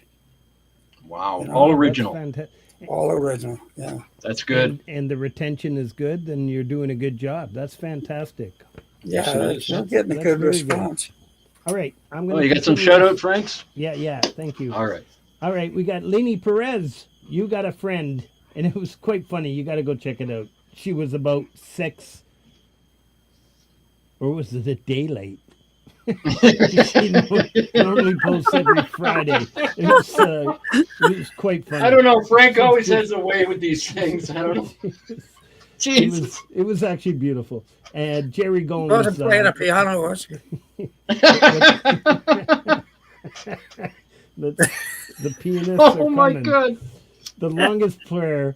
Wow, You know, all That's original. fanta- All original. Yeah. That's good. And the retention is good, then you're doing a good job. That's fantastic. Yeah, Yes, it is. we're getting a That's good very good. response. All right, I'm Oh, gonna. you got some continue. shout out, Franks? Yeah, thank you. All right. All right, we got Leni Perez. You got a friend, and it was quite funny. You got to go check it out. She was about 6, or was it a day late? She normally posts every Friday. It was quite funny. I don't know. Frank always has a way with these things. I don't know. Jesus. It was actually beautiful. And Jerry Gomes. Wasn't playing a piano, was he? the pianists Oh are my coming. God. The Longest Prayer,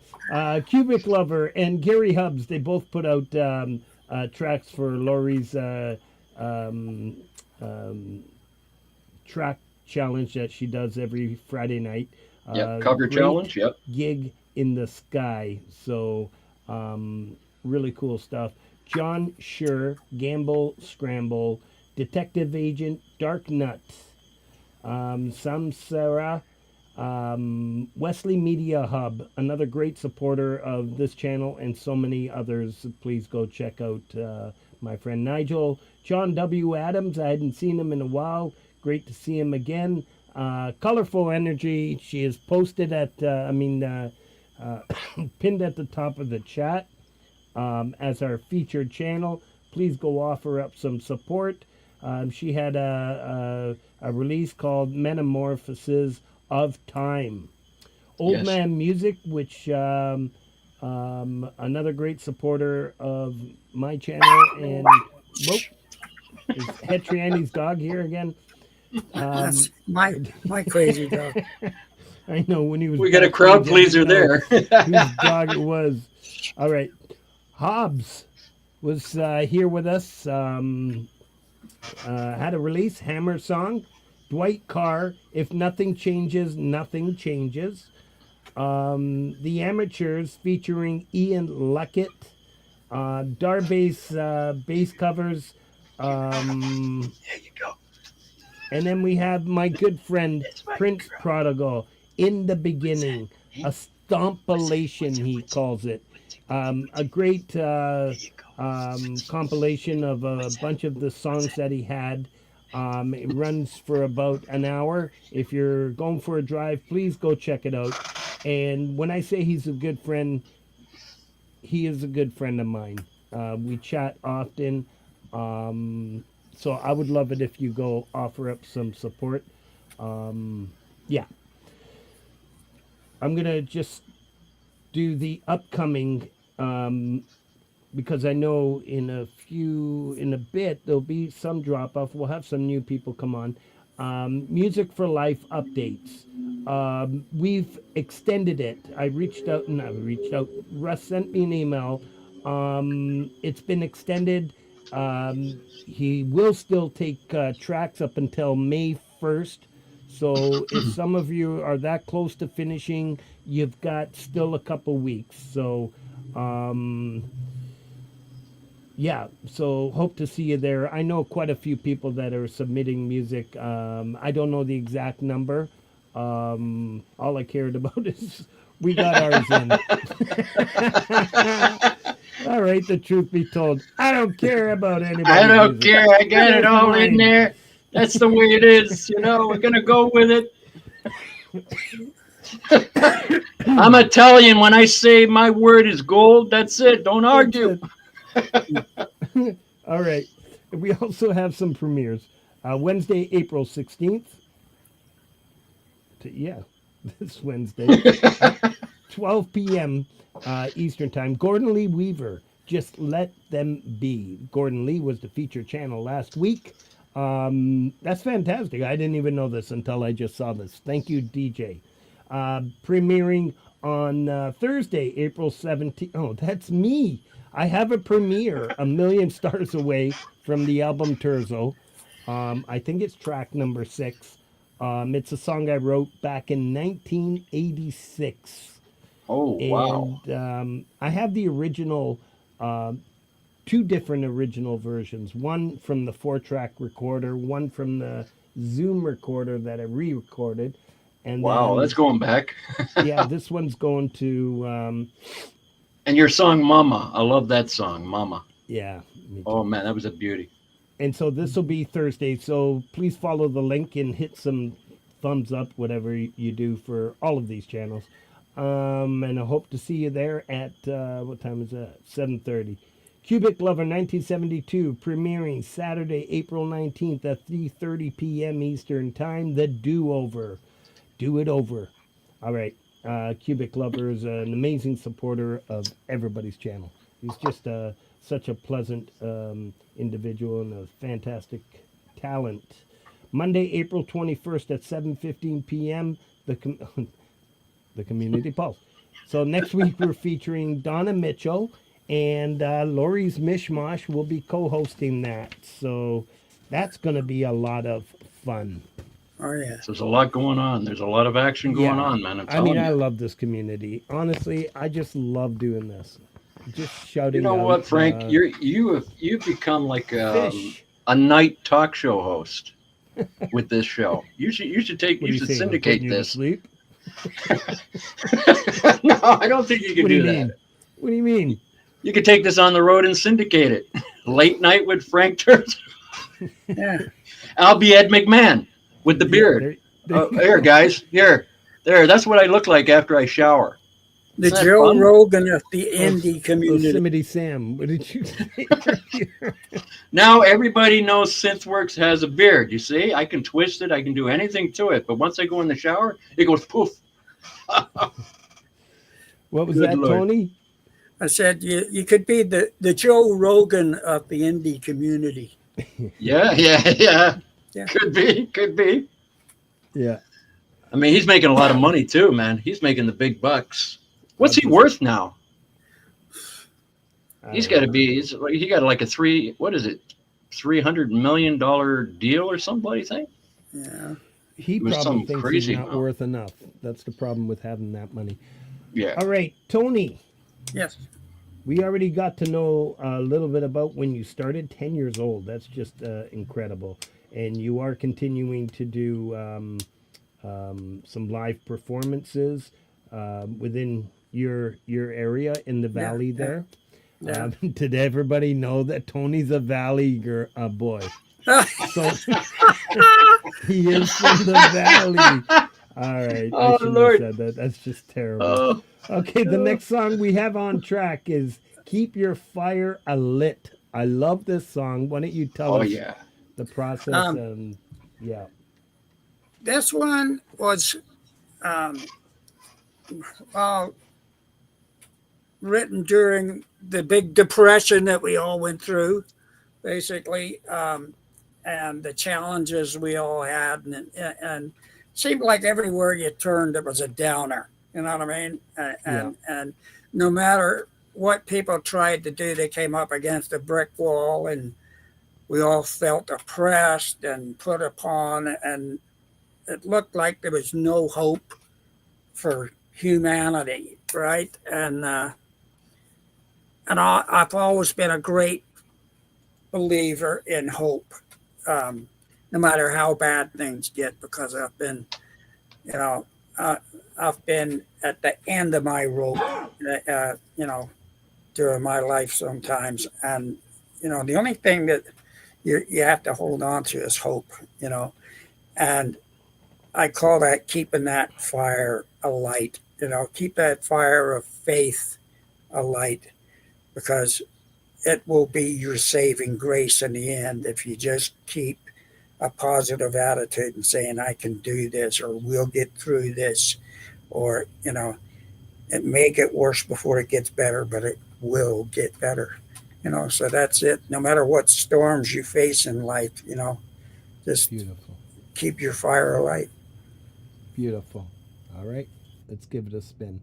Cubic Lover, and Gary Hubbs. They both put out tracks for Laurie's track challenge that she does every Friday night. Yep, cover Great challenge. Yep. Gig in the Sky. So really cool stuff. John Schur, Gamble Scramble, Detective Agent, Dark Nut, Samsara, Wesley Media Hub, another great supporter of this channel and so many others. Please go check out my friend Nigel. John W. Adams, I hadn't seen him in a while. Great to see him again. Colorful Energy, she is posted at, pinned at the top of the chat as our featured channel. Please go offer up some support. She had a release called Metamorphosis of Time. Old Yes. Man Music, which another great supporter of my channel, and whoop, is Hetriani's dog here again? That's my crazy dog. I know when he was. We got a back crowd there, I pleaser didn't know there. whose dog it was. All right, Hobbs was here with us. Had a release, Hammer Song. Dwight Carr, If Nothing Changes, Nothing Changes. The Amateurs featuring Ian Luckett. Darbass bass covers. There you go. And then we have my good friend Prince Prodigal, In the Beginning, a stompilation he calls it. A great compilation of a bunch of the songs that he had. It runs for about an hour. If you're going for a drive, please go check it out. And when I say he's a good friend, he is a good friend of mine. We chat often. So I would love it if you go offer up some support. Yeah. I'm going to just do the upcoming, because I know in a bit, there'll be some drop off. We'll have some new people come on. Music for Life updates. We've extended it. Russ sent me an email. It's been extended. He will still take tracks up until May 1st. So if some of you are that close to finishing, you've got still a couple weeks. So, yeah, so hope to see you there. I know quite a few people that are submitting music. I don't know the exact number, All I cared about is we got ours in. All right, the truth be told, I don't care about anybody. I don't care. I got it all in there. That's the way it is. We're going to go with it. I'm Italian. When I say my word is gold, that's it. Don't argue. All right. We also have some premieres. Wednesday, April 16th. This Wednesday. 12 p.m. Eastern Time. Gordon Lee Weaver, Just Let Them Be. Gordon Lee was the feature channel last week. That's fantastic. I didn't even know this until I just saw this. Thank you, DJ. Premiering on Thursday, April 17th. Oh, that's me. I have a premiere, A Million Stars Away, from the album Terzo. I think it's track number 6. It's a song I wrote back in 1986. Oh, wow. And I have the original, 2 different original versions. One from the 4-track recorder, one from the Zoom recorder that I re-recorded. And wow, then, that's going back. yeah, this one's going to... and your song, Mama. I love that song, Mama. Yeah. Oh, man, that was a beauty. And so this will be Thursday. So please follow the link and hit some thumbs up, whatever you do for all of these channels. And I hope to see you there at, what time is that? 7:30. Cubic Lover 1972, premiering Saturday, April 19th at 3:30 p.m. Eastern Time. The Do-Over. Do it over. All right. Cubic Lover is an amazing supporter of everybody's channel. He's just such a pleasant individual and a fantastic talent. Monday, April 21st at 7:15 p.m., the Community Pulse. So next week we're featuring Donna Mitchell, and Lori's Mishmash will be co-hosting that. So that's going to be a lot of fun. Oh, yeah. So there's a lot going on. There's a lot of action going on, man. I love this community. Honestly, I just love doing this. Just shouting. You know what, Frank? You've become like a night talk show host with this show. You should syndicate this. Sleep? No, I don't think you can do that. What do you mean? You could take this on the road and syndicate it. Late night with Frank Terzo. Yeah. I'll be Ed McMahon with the beard. Here, guys. Here. There. That's what I look like after I shower. The Joe Rogan of the indie community. Yosemite Sam, what did you say? Now everybody knows Synthworks has a beard. You see, I can twist it. I can do anything to it. But once I go in the shower, it goes poof. What was that, Lord. Tony? I said you could be the Joe Rogan of the indie community. Yeah. Could be. Yeah. I mean, he's making a lot of money too, man. He's making the big bucks. What's he worth now? He's got to be. He got like a $300 million deal or somebody think. Yeah. He probably thinks he's not worth enough. That's the problem with having that money. Yeah. All right, Tony. Yes. We already got to know a little bit about when you started. 10 years old. That's just incredible. And you are continuing to do some live performances within your area in the valley there. Yeah. Did everybody know that Tony's a valley boy? So he is from the valley. All right. I shouldn't have said that. That's just terrible. Okay, the next song we have on track is Keep Your Fire Alit. I love this song. Why don't you tell us the process? This one was written during the big depression that we all went through, basically, and the challenges we all had. And it seemed like everywhere you turned, it was a downer. You know what I mean? And no matter what people tried to do, they came up against a brick wall, and we all felt oppressed and put upon, and it looked like there was no hope for humanity, right? And I've always been a great believer in hope, no matter how bad things get, because I've been you know, I've been at the end of my rope, you know, during my life sometimes. And, you know, the only thing that you have to hold on to is hope, you know. And I call that keeping that fire alight, you know, keep that fire of faith alight, because it will be your saving grace in the end if you just keep a positive attitude and saying, I can do this, or we'll get through this, or, you know, it may get worse before it gets better, but it will get better, you know. So that's it. No matter what storms you face in life, you know, just Beautiful. keep your fire alight. Beautiful. All right, let's give it a spin.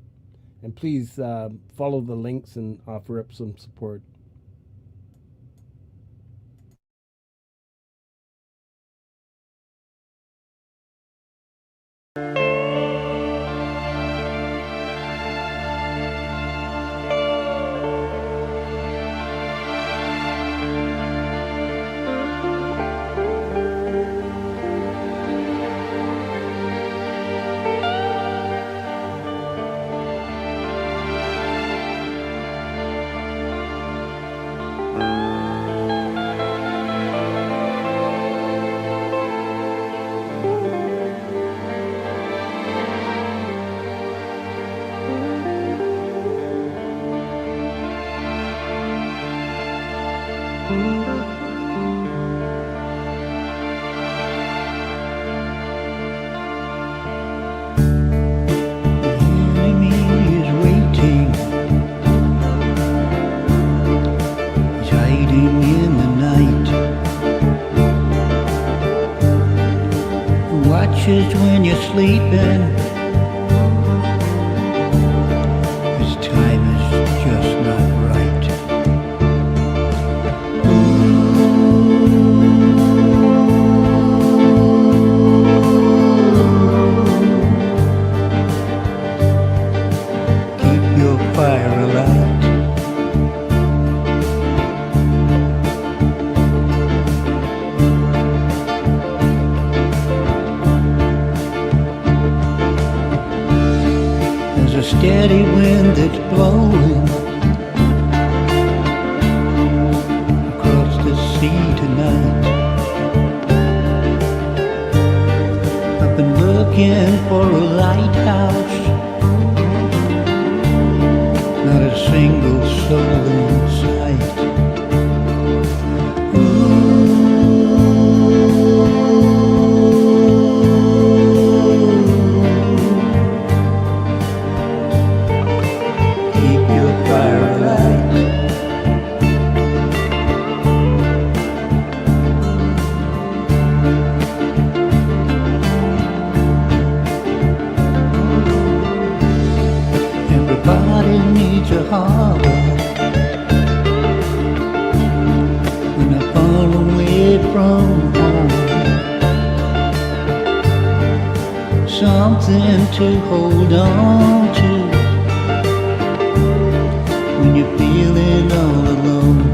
And please follow the links and offer up some support. When you're sleeping, this time is just not right. Keep your fire alight. A steady wind that's blowing across the sea tonight. I've been looking for a lighthouse, not a single soul in sight. Everybody needs a harbor when they're far away from home. Something to hold on to when you're feeling all alone.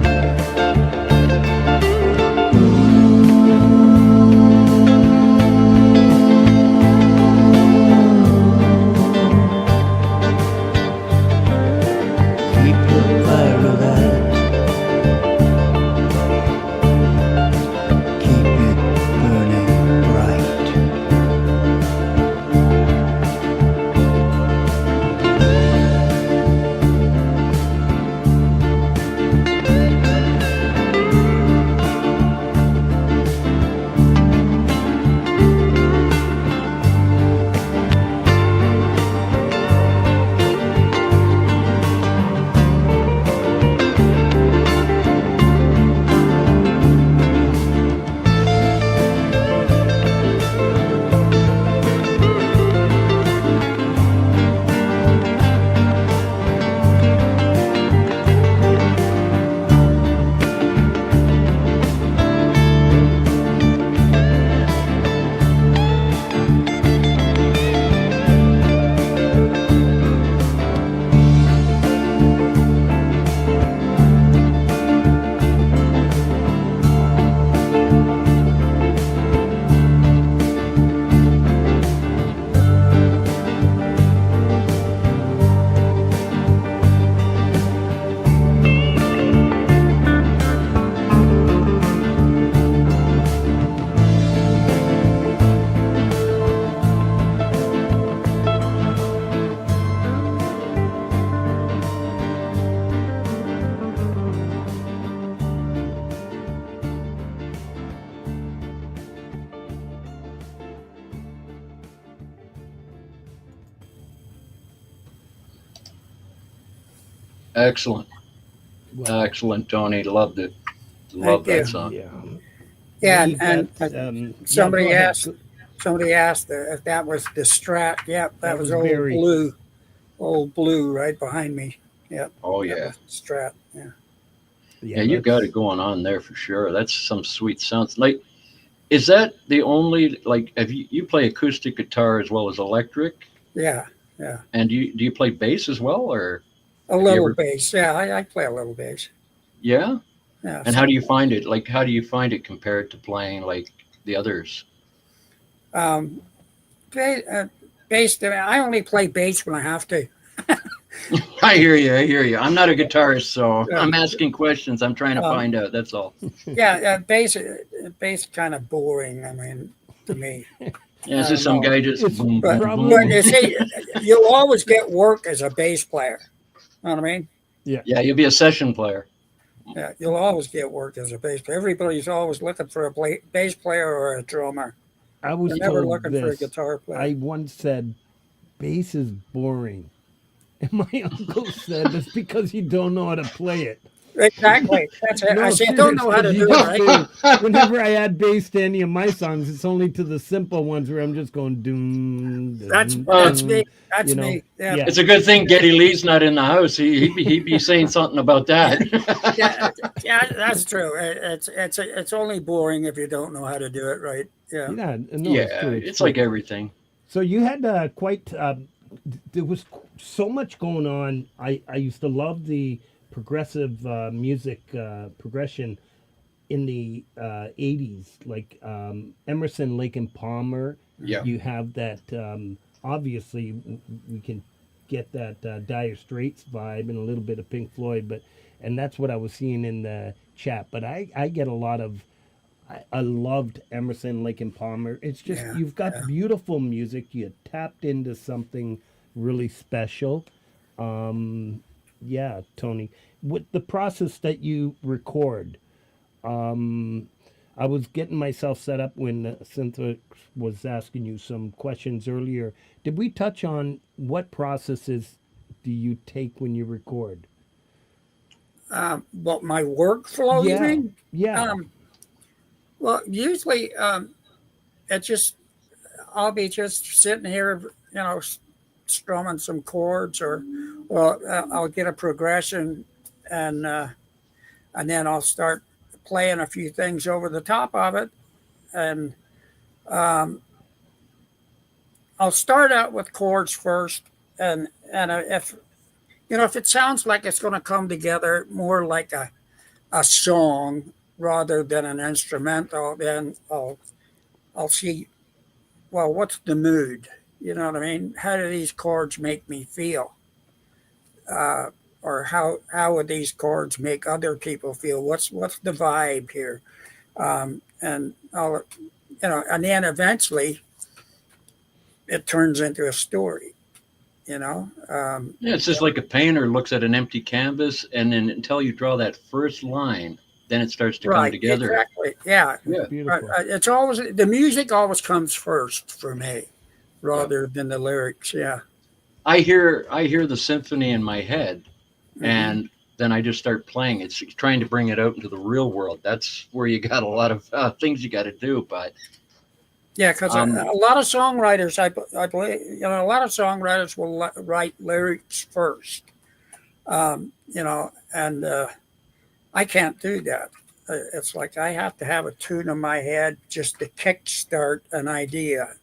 Excellent. Well, Excellent, Tony. Loved it. Love Thank that you. song. yeah. Yeah, We and got, somebody go ahead. asked somebody asked if that was the Strat. Yep, that was very old blue right behind me. Yep, Oh, that yeah. was Strat. Yeah. Yeah, you got it going on there for sure. That's some sweet sounds. Like, is that the only, like, have you play acoustic guitar as well as electric? Yeah. And do you play bass as well, or A have you little ever? bass. Yeah, I play a little bass. Yeah. Yeah. And how do you find it? Like, how do you find it compared to playing like the others? Um, bass. I only play bass when I have to. I hear you. I hear you. I'm not a guitarist, so Yeah. I'm asking questions. I'm trying to Um, find out. That's all. Yeah, bass kind of boring. I mean, to me. Yeah, it's just some No. guy just It's boom, But, boom, probably- but boom. you see, you'll always get work as a bass player. You know what I mean? Yeah, you'll be a session player. Yeah, you'll always get work as a bass player. Everybody's always looking for a bass player or a drummer. I was They're never told looking for a this. guitar player. I once said, bass is boring. And my uncle said, that's because you don't know how to play it. Exactly. That's it. No, I say, I don't know how to seriously, do you it, just right? do. Whenever I add bass to any of my songs, it's only to the simple ones where I'm just going doom. That's doom, me. doom, That's you know? me. Yeah. Yeah. It's a good thing Geddy Lee's not in the house. He'd be saying something about that. Yeah, that's true. It's only boring if you don't know how to do it right. Yeah. Yeah, no, Yeah, it's true. it's true. like everything. So you had quite. There was so much going on. I used to love the progressive music progression in the 80s, like Emerson, Lake and Palmer. Yeah. You have that. Obviously, we can get that Dire Straits vibe and a little bit of Pink Floyd, and that's what I was seeing in the chat. But I get a lot of. I loved Emerson, Lake and Palmer. It's just Yeah, you've got beautiful music. You tapped into something really special. Yeah, Tony, with the process that you record, I was getting myself set up when Cynthia was asking you some questions earlier. Did we touch on what processes do you take when you record? What my workflow, you mean? Yeah. Well, usually it just I'll be just sitting here, strumming some chords, or I'll get a progression, and then I'll start playing a few things over the top of it, and I'll start out with chords first, and if it sounds like it's going to come together more like a song rather than an instrumental, then I'll see, well, what's the mood? You know what I mean? How do these chords make me feel? Or how would these chords make other people feel? What's the vibe here? And I'll, and then eventually it turns into a story. Yeah, it's just like a painter looks at an empty canvas, and then until you draw that first line, then it starts to come together. Exactly. Yeah. Beautiful. It's always the music always comes first for me, rather than the lyrics. Yeah. I hear the symphony in my head, and then I just start playing. It's trying to bring it out into the real world. That's where you got a lot of things you got to do. But yeah, because a lot of songwriters, I believe, a lot of songwriters will write lyrics first. And I can't do that. It's like I have to have a tune in my head just to kickstart an idea.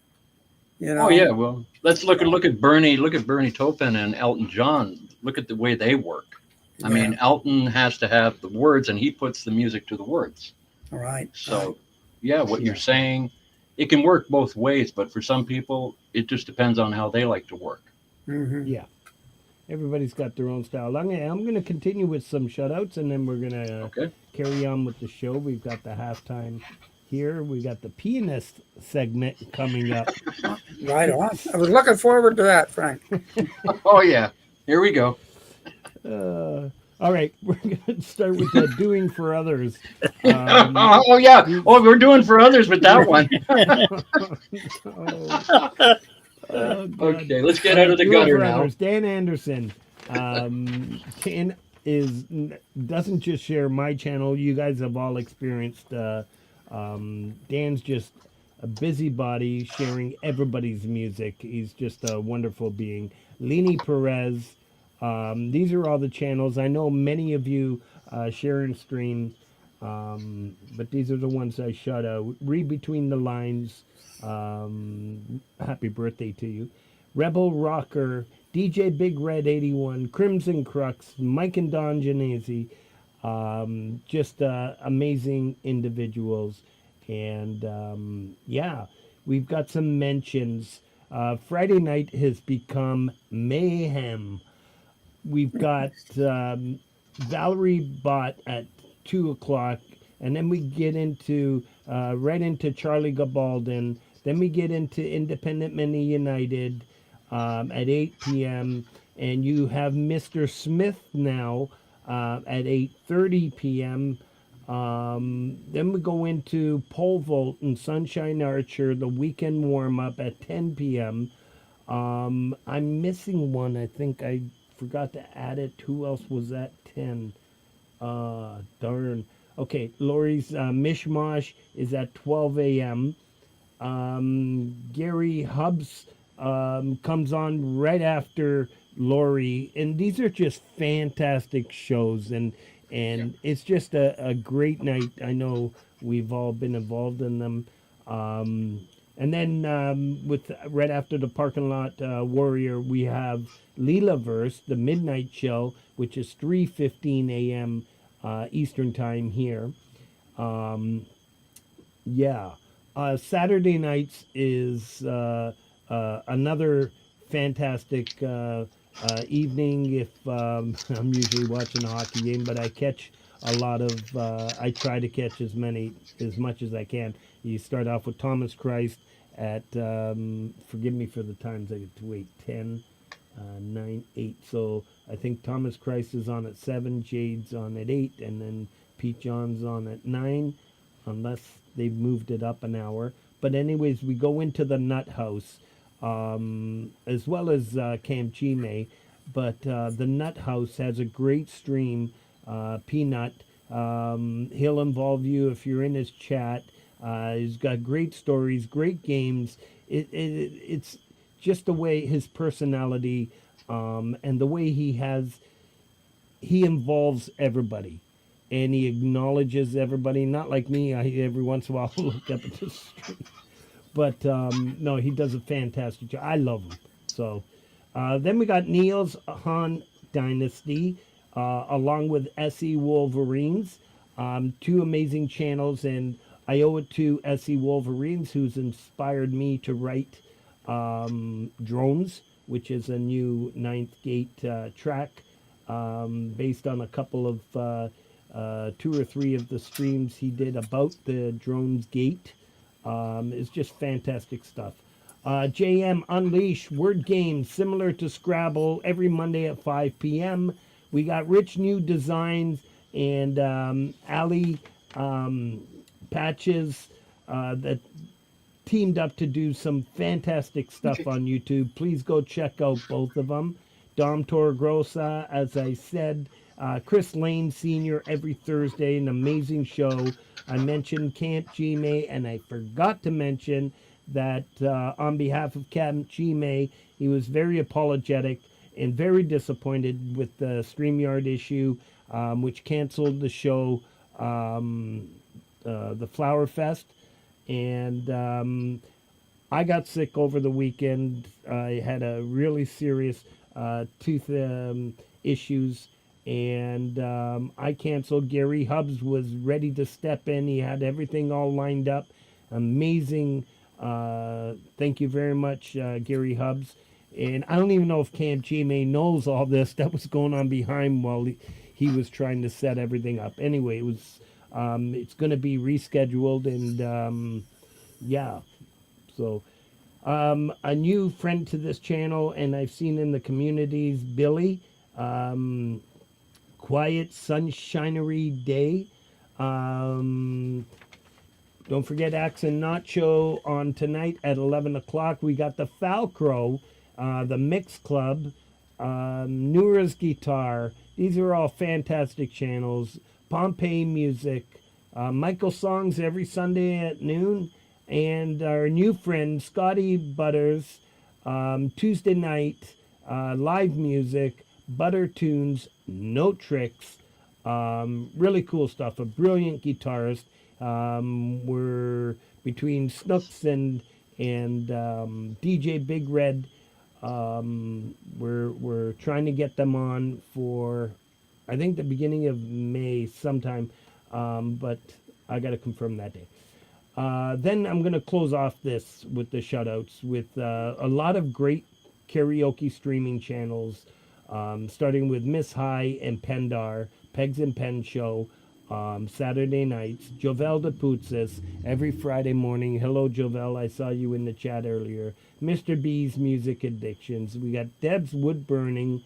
Oh yeah, well, let's look at Bernie Taupin and Elton John. Look at the way they work. I mean, Elton has to have the words, and he puts the music to the words. All right. So, yeah, what you're saying, it can work both ways, but for some people, it just depends on how they like to work. Mm-hmm. Yeah. Everybody's got their own style. I'm going to continue with some shoutouts, and then we're going to carry on with the show. We've got the halftime here. We got the Pianist segment coming up. Right on. I was looking forward to that, Frank. Oh, yeah. Here we go. All right. We're going to start with the doing for others. Oh, yeah. Oh, we're doing for others with that one. Okay, let's get out of the gutter now. Dan Anderson. Ken doesn't just share my channel. You guys have all experienced. Dan's just a busybody sharing everybody's music. He's just a wonderful being. Lini Perez. These are all the channels. I know many of you share and stream, but these are the ones I shout out. Read between the lines. Happy birthday to you. Rebel Rocker, DJ Big Red 81, Crimson Crux, Mike and Don Genesi, just amazing individuals. And yeah, we've got some mentions. Friday night has become mayhem. We've got Valerie Bott at 2 o'clock, and then we get into right into Charlie Gabaldon. Then we get into Independent Mini United at 8 p.m. And you have Mr. Smith now at 8:30 p.m. Then we go into Pole Vault and Sunshine Archer, the weekend warm-up at 10 p.m. I'm missing one. I think I forgot to add it. Who else was at 10? Darn. Okay, Lori's Mishmash is at 12 a.m. Gary Hubbs comes on right after Lori, and these are just fantastic shows, and it's just a great night. I know we've all been involved in them. And then with right after the Parking Lot Warrior, we have Leelaverse, the Midnight Show, which is 3:15 a.m. Eastern Time here. Yeah. Saturday nights is another fantastic evening. If I'm usually watching a hockey game, but I catch a lot of. I try to catch as much as I can. You start off with Thomas Christ at. Forgive me for the times. I get to wait 10, 9, 8. So I think Thomas Christ is on at 7, Jade's on at 8, and then Pete John's on at 9, unless they've moved it up an hour. But anyways, we go into the Nut House, as well as Camp Gmae. But the Nut House has a great stream. Peanut, he'll involve you if you're in his chat. He's got great stories, great games. It's just the way his personality and the way he involves everybody. And he acknowledges everybody, not like me. Every once in a while I'll look up at the stream. But no, he does a fantastic job. I love him. So then we got Neil's Han Dynasty, along with SE Wolverines. 2 amazing channels, and I owe it to SE Wolverines, who's inspired me to write Drones, which is a new Ninth Gate track based on a couple of 2 or 3 of the streams he did about the Drones Gate. It's just fantastic stuff. JM Unleash, word game similar to Scrabble, every Monday at 5 p.m. We got Rich New Designs and Ali Patches that teamed up to do some fantastic stuff on YouTube. Please go check out both of them. Dom Torregrossa, as I said, Chris Lane Sr. every Thursday, an amazing show. I mentioned Camp Gmae, and I forgot to mention that on behalf of Camp Gmae, he was very apologetic and very disappointed with the StreamYard issue, which canceled the show, the Flower Fest. And I got sick over the weekend. I had a really serious tooth issues, and I canceled. Gary Hubbs was ready to step in. He had everything all lined up. Amazing. Thank you very much, Gary Hubbs. And I don't even know if Camp Gmae knows all this that was going on behind while he was trying to set everything up. Anyway, it was it's going to be rescheduled, and yeah. So a new friend to this channel, and I've seen in the communities, Billy, Quiet Sunshinery Day. Don't forget Axe and Nacho on tonight at 11 o'clock. We got the Falcrow, the Mix Club, Nura's Guitar. These are all fantastic channels. Pompeii Music. Michael Songs every Sunday at noon. And our new friend, Scotty Butters, Tuesday night, live music, Butter Tunes, No Tricks. Really cool stuff. A brilliant guitarist. We're between Snooks and DJ Big Red. We're trying to get them on for, I think, the beginning of May sometime, but I got to confirm that day. Then I'm going to close off this with the shoutouts with a lot of great karaoke streaming channels, starting with Miss High and Pendar, Pegs and Pen Show, Saturday nights, Jovel de Putzes, every Friday morning. Hello, Jovel, I saw you in the chat earlier. Mr. B's Music Addictions. We got Deb's Wood Burning,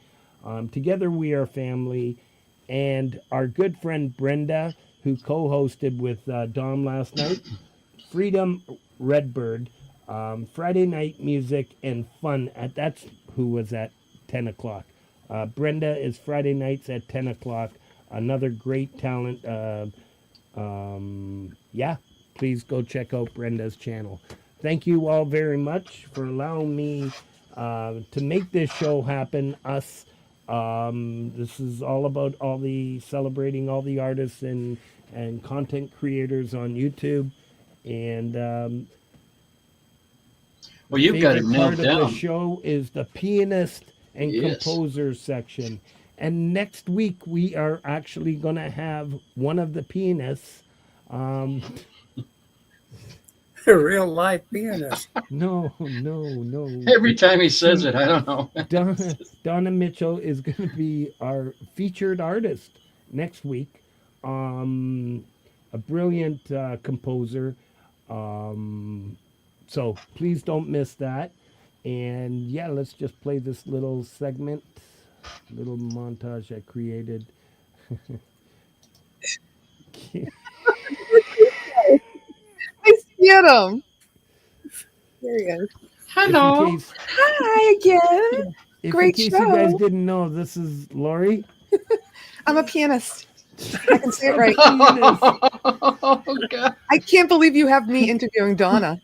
Together We Are Family, and our good friend Brenda, who co-hosted with Dom last night, Freedom Redbird, Friday Night Music and Fun. That's who was at 10 o'clock. Brenda is Friday nights at 10 o'clock. Another great talent. Yeah, please go check out Brenda's channel. Thank you all very much for allowing me to make this show happen. This is all about celebrating all the artists and content creators on YouTube. And well, you've got it nailed part down. of the show is the pianist and Yes. composer section. And next week we are actually going to have one of the pianists. A real live pianist. No. Every time he says it, I don't know. Donna Mitchell is going to be our featured artist next week. A brilliant composer. So please don't miss that. And yeah, let's just play this little segment, little montage I created. Nice to get him. There he is. Hello. Hi again. Great in case show. you guys didn't know, this is Lori. I'm a pianist. I can say it right. Oh, God. I can't believe you have me interviewing Donna.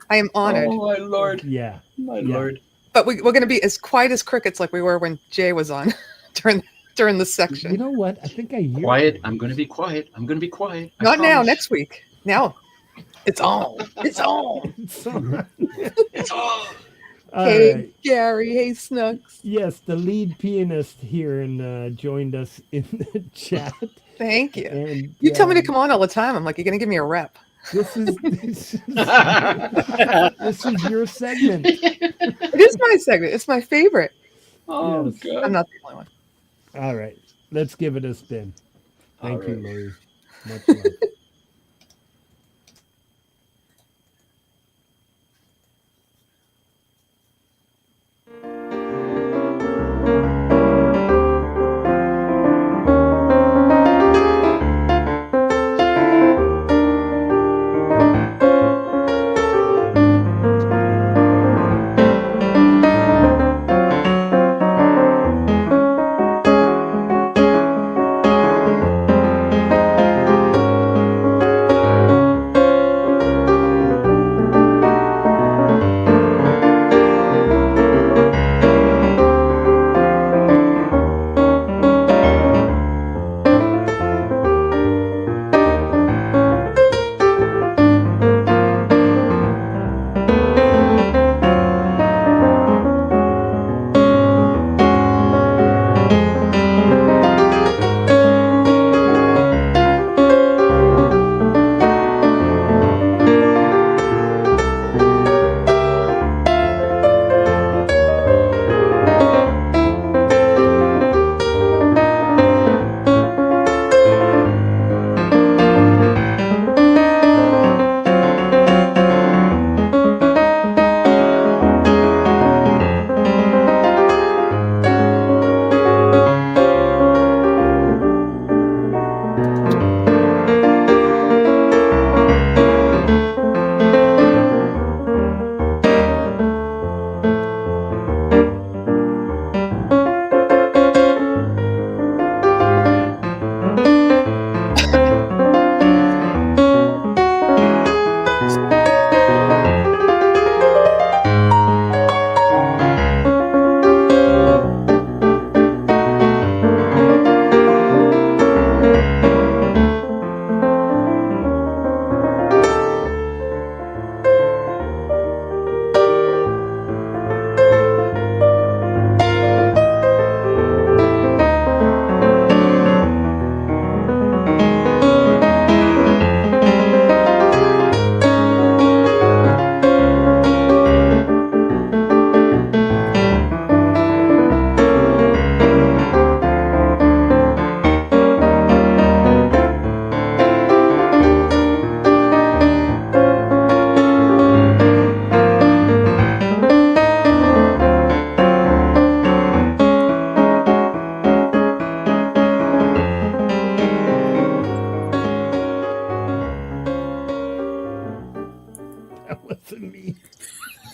I am honored. Oh, my Lord. Yeah. My Lord. But we're going to be as quiet as crickets like we were when Jay was on during this section. You know what? I think I hear Quiet. I'm going to be quiet. I'm going to be quiet. I Not now, promise. next week. Now. It's on. It's on. It's on. All Hey, right. Gary. Hey, Snooks. Yes, the lead pianist here and joined us in the chat. Thank you. And You tell me to come on all the time. I'm like, you're going to give me a rep. This is your segment. It is my segment. It's my favorite. Oh, Yes. God. I'm not the only one. All right, let's give it a spin. Thank All you, right. Lori. Much love.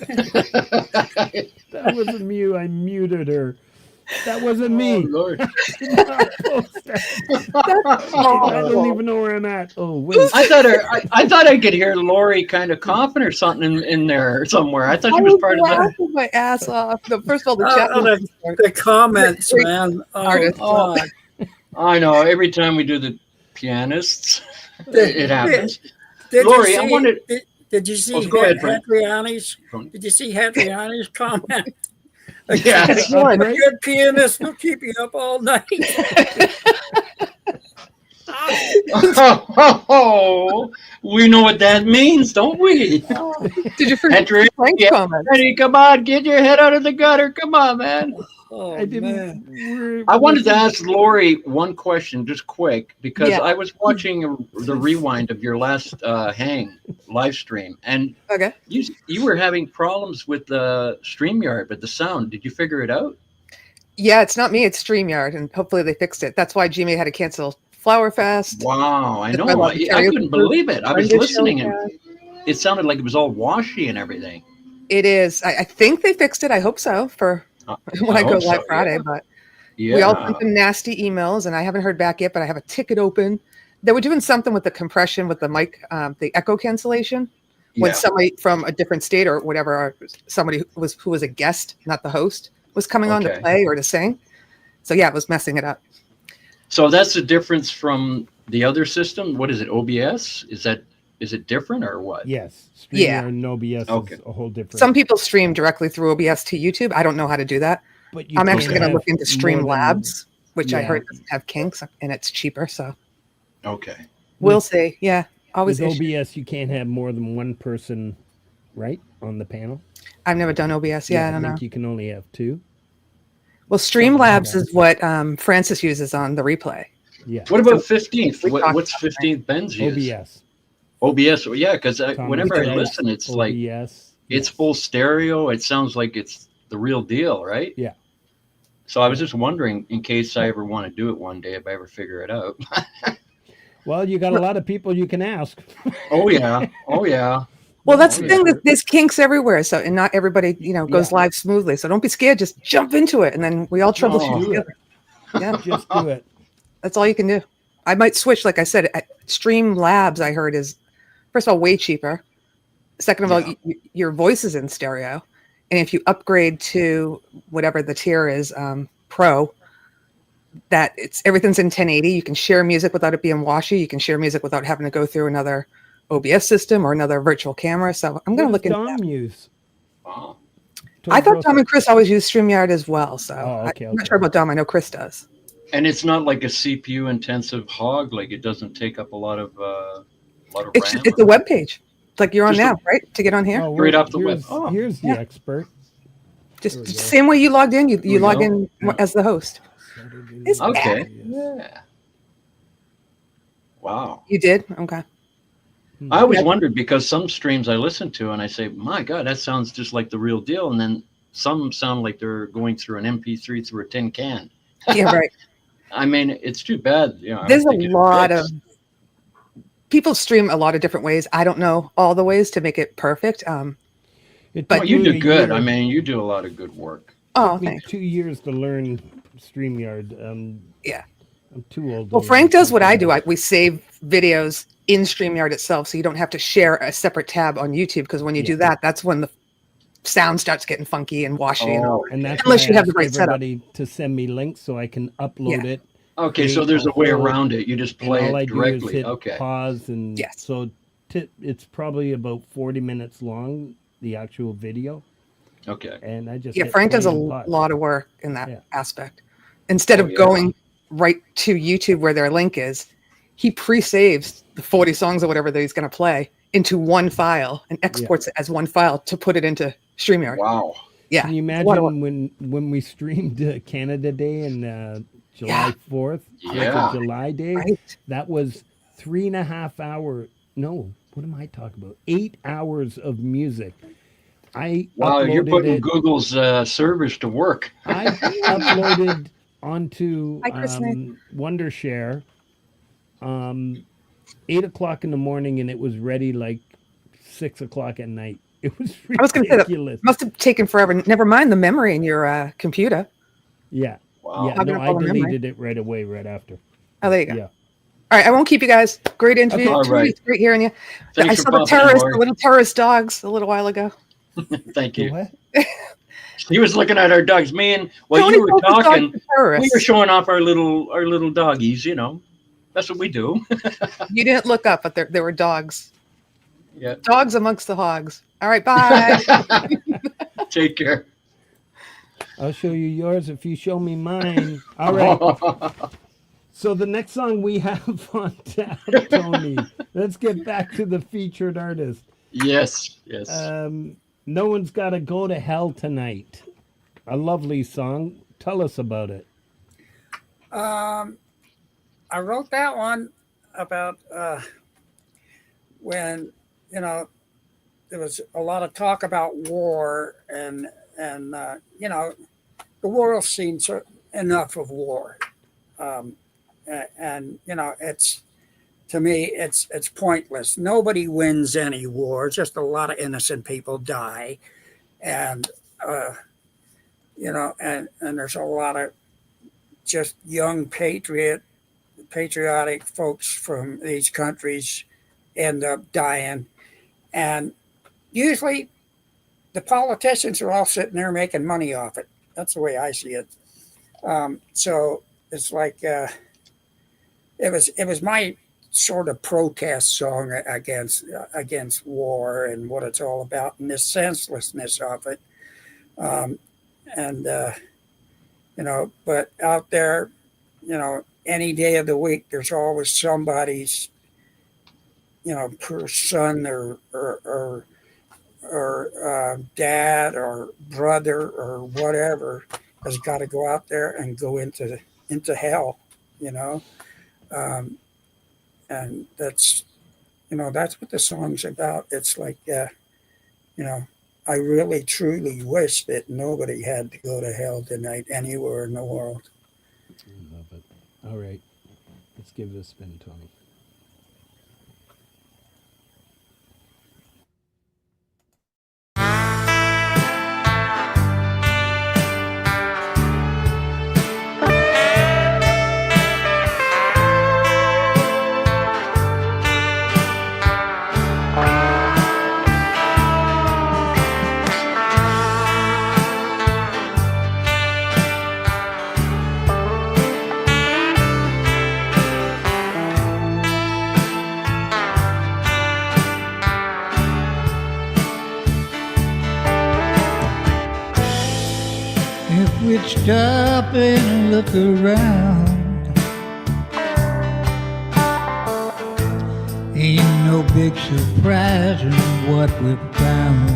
That wasn't you. I muted her. That wasn't Oh, me. Lord. I did not post that. I don't even know where I'm at. Oh, wait. I thought I could hear Lori kind of coughing or something in there somewhere. I thought she was part of that. laughing my ass off. First of all, the chat. The comments, Great man. Oh, artist. God. I know. Every time we do the pianists, it happens. Did Lori, you I see, wanted. did you see Go ahead, Frank. Hadriani's? Did you see Hadriani's comment? Yes. One. A good pianist will keep you up all night. Oh, we know what that means, don't we? Did you forget Henry, Frank's yeah. comment? Henry, come on, get your head out of the gutter. Come on, man. Oh, I didn't. man. I wanted to ask Lori one question, just quick, because Yeah. I was watching the rewind of your last hang live stream, and Okay. you were having problems with the StreamYard, but the sound. Did you figure it out? Yeah, it's not me. It's StreamYard, and hopefully they fixed it. That's why Jimmy had to cancel Flower Fest. Wow, I That's know. why I love I karaoke couldn't group. believe it. I was Brenda's listening, show, and it sounded like it was all washy and everything. It is. I think they fixed it. I hope so for when I go hope so, live Friday. yeah. But Yeah. we all sent them nasty emails, and I haven't heard back yet. But I have a ticket open. They were doing something with the compression with the mic, the echo cancellation. When Yeah. somebody from a different state or whatever, or somebody who was a guest, not the host, was coming on to Okay. play or to sing. So yeah, it was messing it up. So that's the difference from the other system. What is it? OBS? Is it different or what? Yes. Yeah. StreamYard and OBS Okay. is a whole different. Some people stream directly through OBS to YouTube. I don't know how to do that. But you I'm can't actually going to have look into more than- Streamlabs, which I Yeah. heard doesn't have kinks and it's cheaper. So Okay. we'll see. Yeah, always. With Issue. OBS, you can't have more than one person, right, on the panel. I've never done OBS. Yeah, I don't know. think you can only have two. Well, Streamlabs is what Francis uses on the replay. Yeah. What about 15th? we talked What's about that. 15th Ben's use? OBS. OBS. Well, yeah, because Tom whenever I Cruise, listen, it's like OBS. it's yes. full stereo. It sounds like it's the real deal, right? Yeah. So I was just wondering, in case I ever want to do it one day, if I ever figure it out. Well, you got a lot of people you can ask. Oh yeah. Oh yeah. Well, that's the Oh, thing. yeah. That there's kinks everywhere. So, and not everybody, goes live smoothly. So don't be scared. Just jump into it, and then we all troubleshoot do it. together. Yeah, Just do it. that's all you can do. I might switch, like I said, at Streamlabs. I heard is first of all way cheaper. Second of all, your voice is in stereo, and if you upgrade to whatever the tier is, Pro, that everything's in 1080. You can share music without it being washy. You can share music without having to go through another OBS system or another virtual camera. So I'm going to look into that. Dom use. Wow. I thought Dom and Chris always used StreamYard as well. So okay, I'm not sure about Dom. I know Chris does. And it's not like a CPU intensive hog. Like it doesn't take up a lot of RAM. It's a web page, like you're on Just now, right? To get on here, Right off the web. here's, Oh, here's the expert. just there we go. same way you logged in. You we log go. in Yeah. as the host. It's Okay. bad. Yeah. Wow. You did? Okay. I always wondered because some streams I listen to and I say, my God, that sounds just like the real deal. And then some sound like they're going through an MP3 through a tin can. Yeah, right. I mean, it's too bad. There's a lot of people stream a lot of different ways. I don't know all the ways to make it perfect. It But took you me do a good. year. I mean, you do a lot of good work. Oh, It took me thanks. 2 years to learn StreamYard. Yeah. I'm too old. Well, to Frank learn does what I do. StreamYard. We save videos in StreamYard itself, so you don't have to share a separate tab on YouTube. Because when you do that, that's when the sound starts getting funky and washy. And all. And that's Unless why you I have the ask right setup. everybody to send me links so I can upload Yeah. it. Okay, so there's a way around it. You just And play all I it do is directly. hit Okay. pause and Yes. so it's probably about 40 minutes long, the actual video, Okay. and I just Yeah, hit Frank does a play and pause. lot of work in that Yeah. aspect. Instead of yeah. going right to YouTube where their link is, he pre-saves the 40 songs or whatever that he's going to play into one file and exports it as one file to put it into StreamYard. Wow. Yeah. Can you it's a lot of work. imagine when we streamed Canada Day and July 4th? Yeah. That's a July Day. Right. That was 3.5 hours. No, what am I talking about? 8 hours of music. I Wow, you're uploaded putting it. Google's servers to work. I uploaded onto Hi, Chris Knight. Wondershare 8 o'clock in the morning, and it was ready like 6 o'clock at night. It was I was going to say that ridiculous. must have taken forever. Never mind the memory in your computer. Yeah. Wow. Yeah. How No, can I I follow memory? deleted it right away, right after. Oh, there you go. Yeah. All right, I won't keep you guys. Great interview. All right. It's great hearing you. Thanks I for saw the popping in, terrorist, Lori. the little terrorist dogs a little while ago. Thank The you. what? He was looking at our dogs, man. While Tony you were calls the dogs talking, the we terrorists. were showing off our little doggies. You know, that's what we do. You didn't look up, but there were dogs. Yeah. Dogs amongst the hogs. All right, bye. Take care. I'll show you yours if you show me mine. All right. So the next song we have on tap, Tony. Let's get back to the featured artist. Yes. Yes. No One's Gotta Go to Hell Tonight. A lovely song. Tell us about it. I wrote that one about when there was a lot of talk about war and the world's seen enough of war, and it's, to me, it's pointless. Nobody wins any war. Just a lot of innocent people die, and and there's a lot of just young patriotic folks from these countries end up dying, and usually the politicians are all sitting there making money off it. That's the way I see it. So it's like it was my sort of protest song against war and what it's all about and the senselessness of it. But out there, any day of the week, there's always somebody's, poor son or dad or brother or whatever has got to go out there and go into hell, and that's what the song's about. It's like, I really truly wish that nobody had to go to hell tonight anywhere in the world. I love it. All right. Let's give it a spin, Tony. If we'd stop and look around, ain't no big surprise in what we've found.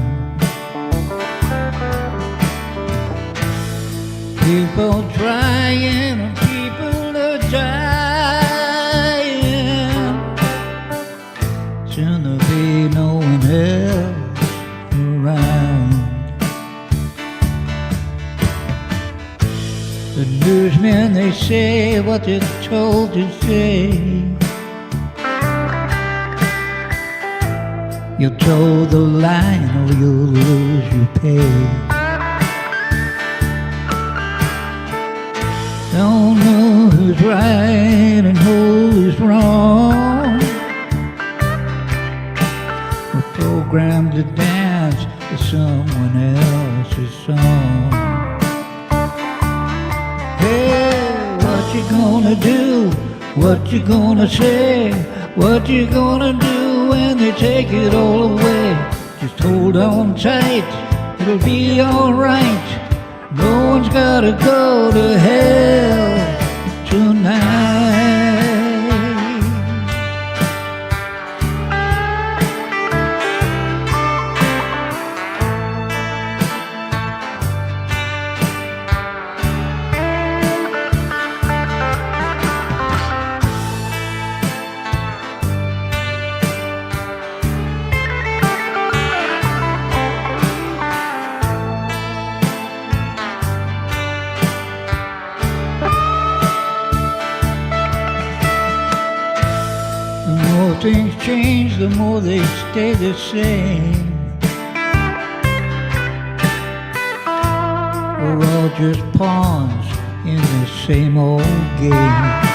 People trying and people are dying. Soon there'll be no one else around. The newsmen, they say what they're told to say. You'll toe the line or you'll lose your pay. Don't know who's right and who's wrong. We're programmed to dance to someone else's song. Hey, what you gonna do? What you gonna say? What you gonna do when they take it all away? Just hold on tight, it'll be alright. No one's gotta go to hell tonight. The more things change, the more they stay the same. we're all just pawns in the same old game.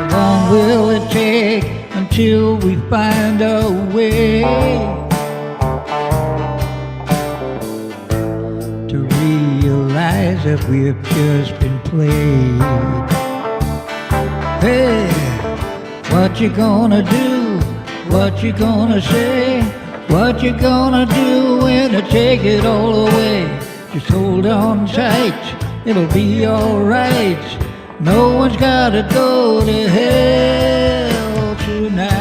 How long will it take until we find a way to realize that we've just been played? Hey, what you gonna do? What you gonna say? What you gonna do when I take it all away? Just hold on tight, it'll be alright. No one's gotta go to hell tonight.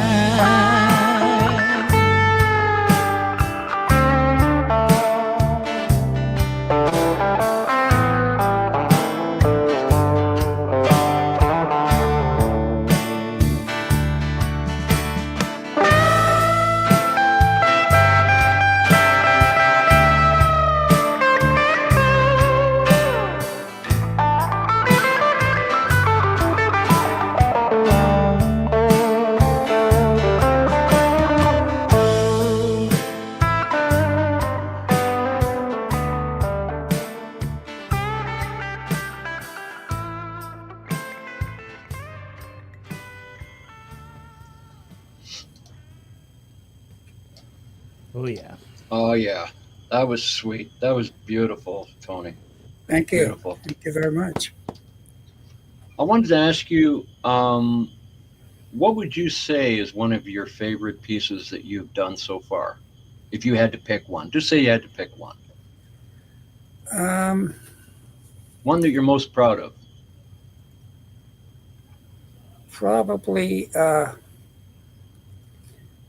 Oh yeah. Oh yeah, that was sweet. That was beautiful, Tony. Thank you. Beautiful. Thank you very much. I wanted to ask you, what would you say is one of your favorite pieces that you've done so far? If you had to pick one, just say you had to pick one. One that you're most proud of. Probably that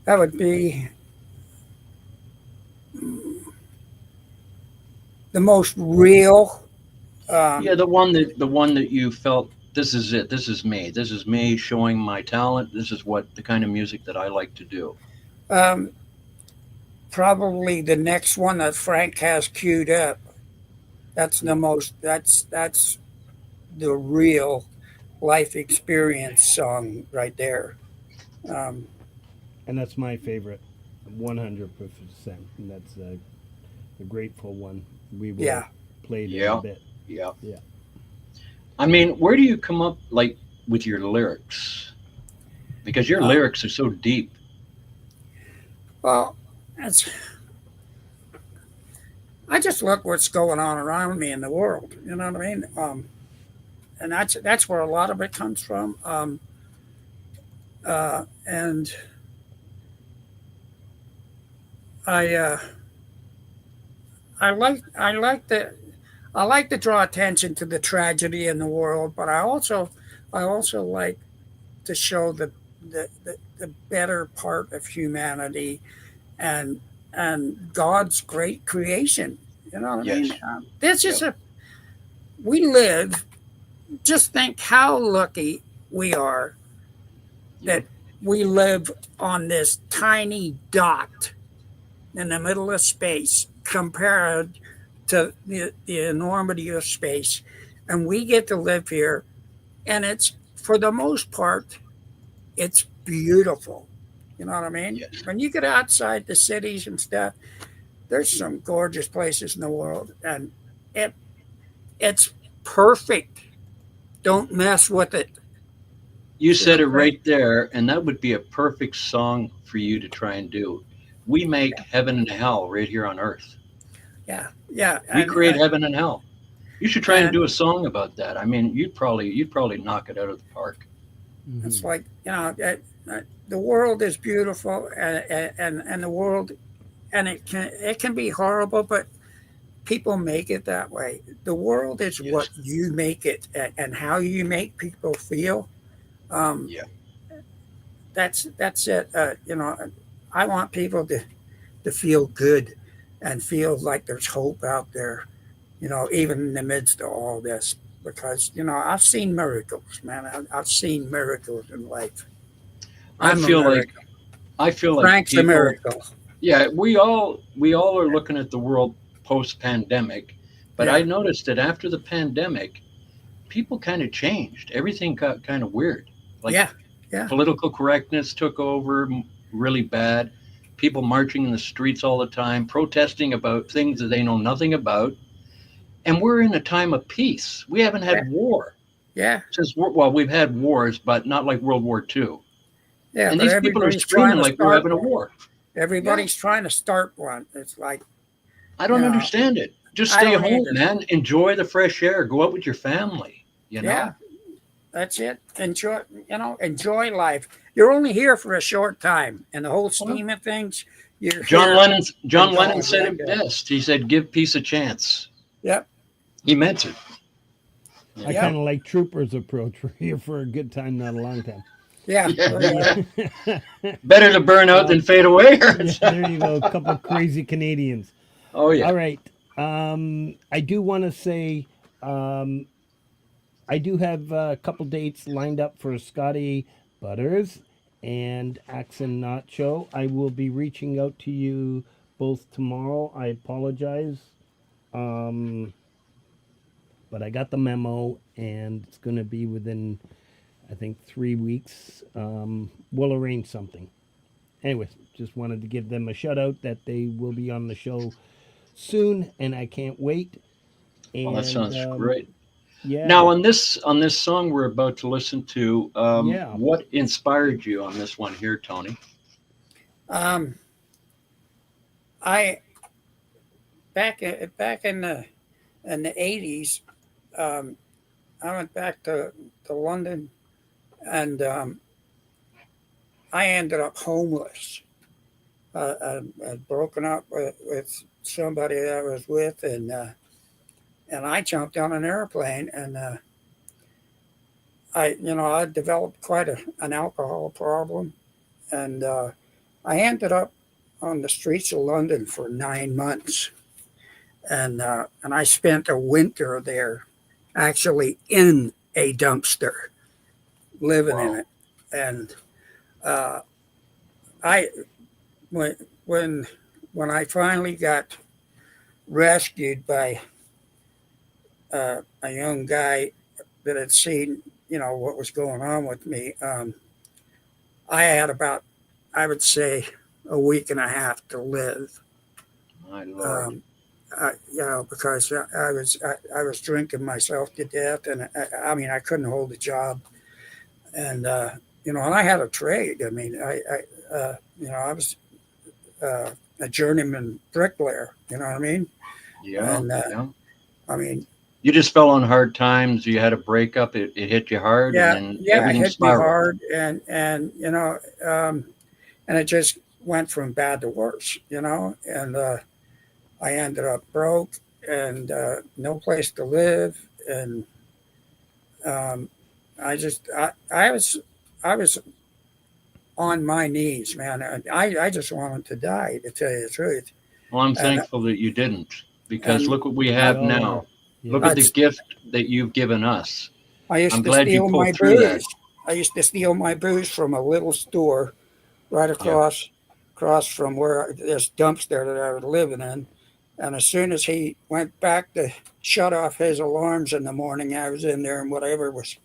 would be the most real. Yeah, the one that you felt, this is it. This is me. This is me showing my talent. This is what the kind of music that I like to do. Probably the next one that Frank has queued up. That's the most. That's the real life experience song right there. And that's my favorite, 100%. And that's the Grateful one. We will Yeah. play it in Yeah. a bit. Yeah. Yeah. I mean, where do you come up like with your lyrics? Because your lyrics are so deep. Well, I just look what's going on around me in the world. You know what I mean? And that's where a lot of it comes from. And I like to draw attention to the tragedy in the world, but I also like to show the better part of humanity and God's great creation. You know what I Yes. mean? This is we live. Just think how lucky we are that we live on this tiny dot in the middle of space compared to the enormity of space. And we get to live here. And it's, for the most part, it's beautiful. You know what I mean? Yes. When you get outside the cities and stuff, there's some gorgeous places in the world. And it's perfect. Don't mess with it. You said it right there, and that would be a perfect song for you to try and do. We make heaven and hell right here on earth. Yeah. We create heaven and hell. You should try and do a song about that. I mean, you'd probably knock it out of the park. It's like, you know, the world is beautiful, and the world, and it can be horrible, but people make it that way. The world is what you make it, and how you make people feel. That's it. You know, I want people to feel good and feel like there's hope out there, you know, even in the midst of all this. Because, you know, I've seen miracles, man. I've seen miracles in life. I feel like Frank's people, a miracle. Yeah, we all are looking at the world post-pandemic, but I noticed that after the pandemic, people kind of changed. Everything got kind of weird. Like political correctness took over really bad. people marching in the streets all the time, protesting about things that they know nothing about. And we're in a time of peace. We haven't had war Yeah. since, well, we've had wars, but not like World War II. Yeah. And But these people are everybody's trying screaming to like we're start having a one. war. Everybody's trying to start one. It's like, I don't you know, understand it. Just I stay don't home, either. man. Enjoy the fresh air. Go out with your family. You know? Yeah. That's it. Enjoy life. You're only here for a short time, and the whole scheme of things, you're John here. Lennon said it Yeah. best. He said, "Give peace a chance." Yep. He meant it. I Yeah. kind of like Trooper's approach. We're here for a good time, not a long time. Yeah. Yeah. Yeah. Better to burn out than fade away. Yeah, there you go. A couple crazy Canadians. Oh yeah. All right. I do want to say I do have a couple dates lined up for Scotty Butters and Axon Nacho. I will be reaching out to you both tomorrow. I apologize. But I got the memo, and it's going to be within, I think, 3 weeks. We'll arrange something. Anyways, just wanted to give them a shout out that they will be on the show soon, and I can't wait. And, Well, that sounds great. Yeah. Now on this song we're about to listen to, Yeah. what inspired you on this one here, Tony? I back in the 80s, I went back to London, and I ended up homeless. I'd broken up with somebody that I was with, and I jumped on an airplane, and I developed quite an alcohol problem, and I ended up on the streets of London for 9 months, and I spent a winter there, actually in a dumpster, living in it, and when I finally got rescued by a young guy that had seen what was going on with me, I had about, I would say, a week and a half to live. My Lord. Because I was drinking myself to death, and I mean I couldn't hold a job, and and I had a trade. I mean I was a journeyman bricklayer. You know what I mean? Yeah. And Yeah. I mean, You just fell on hard times. You had a breakup. It hit you hard, yeah, and then it everything hit me spiraled. hard, and and it just went from bad to worse. And I ended up broke and no place to live, and I was on my knees, man. I just wanted to die, to tell you the truth. Well, I'm And thankful that you didn't, because and look what we have Oh, now. yeah. Look at the That's- gift that you've given us. I used I'm to glad you steal pulled my through that. booze. I used to steal my booze from a little store right across from where this dumpster that I was living in. And as soon as he went back to shut off his alarms in the morning, I was in there, and whatever was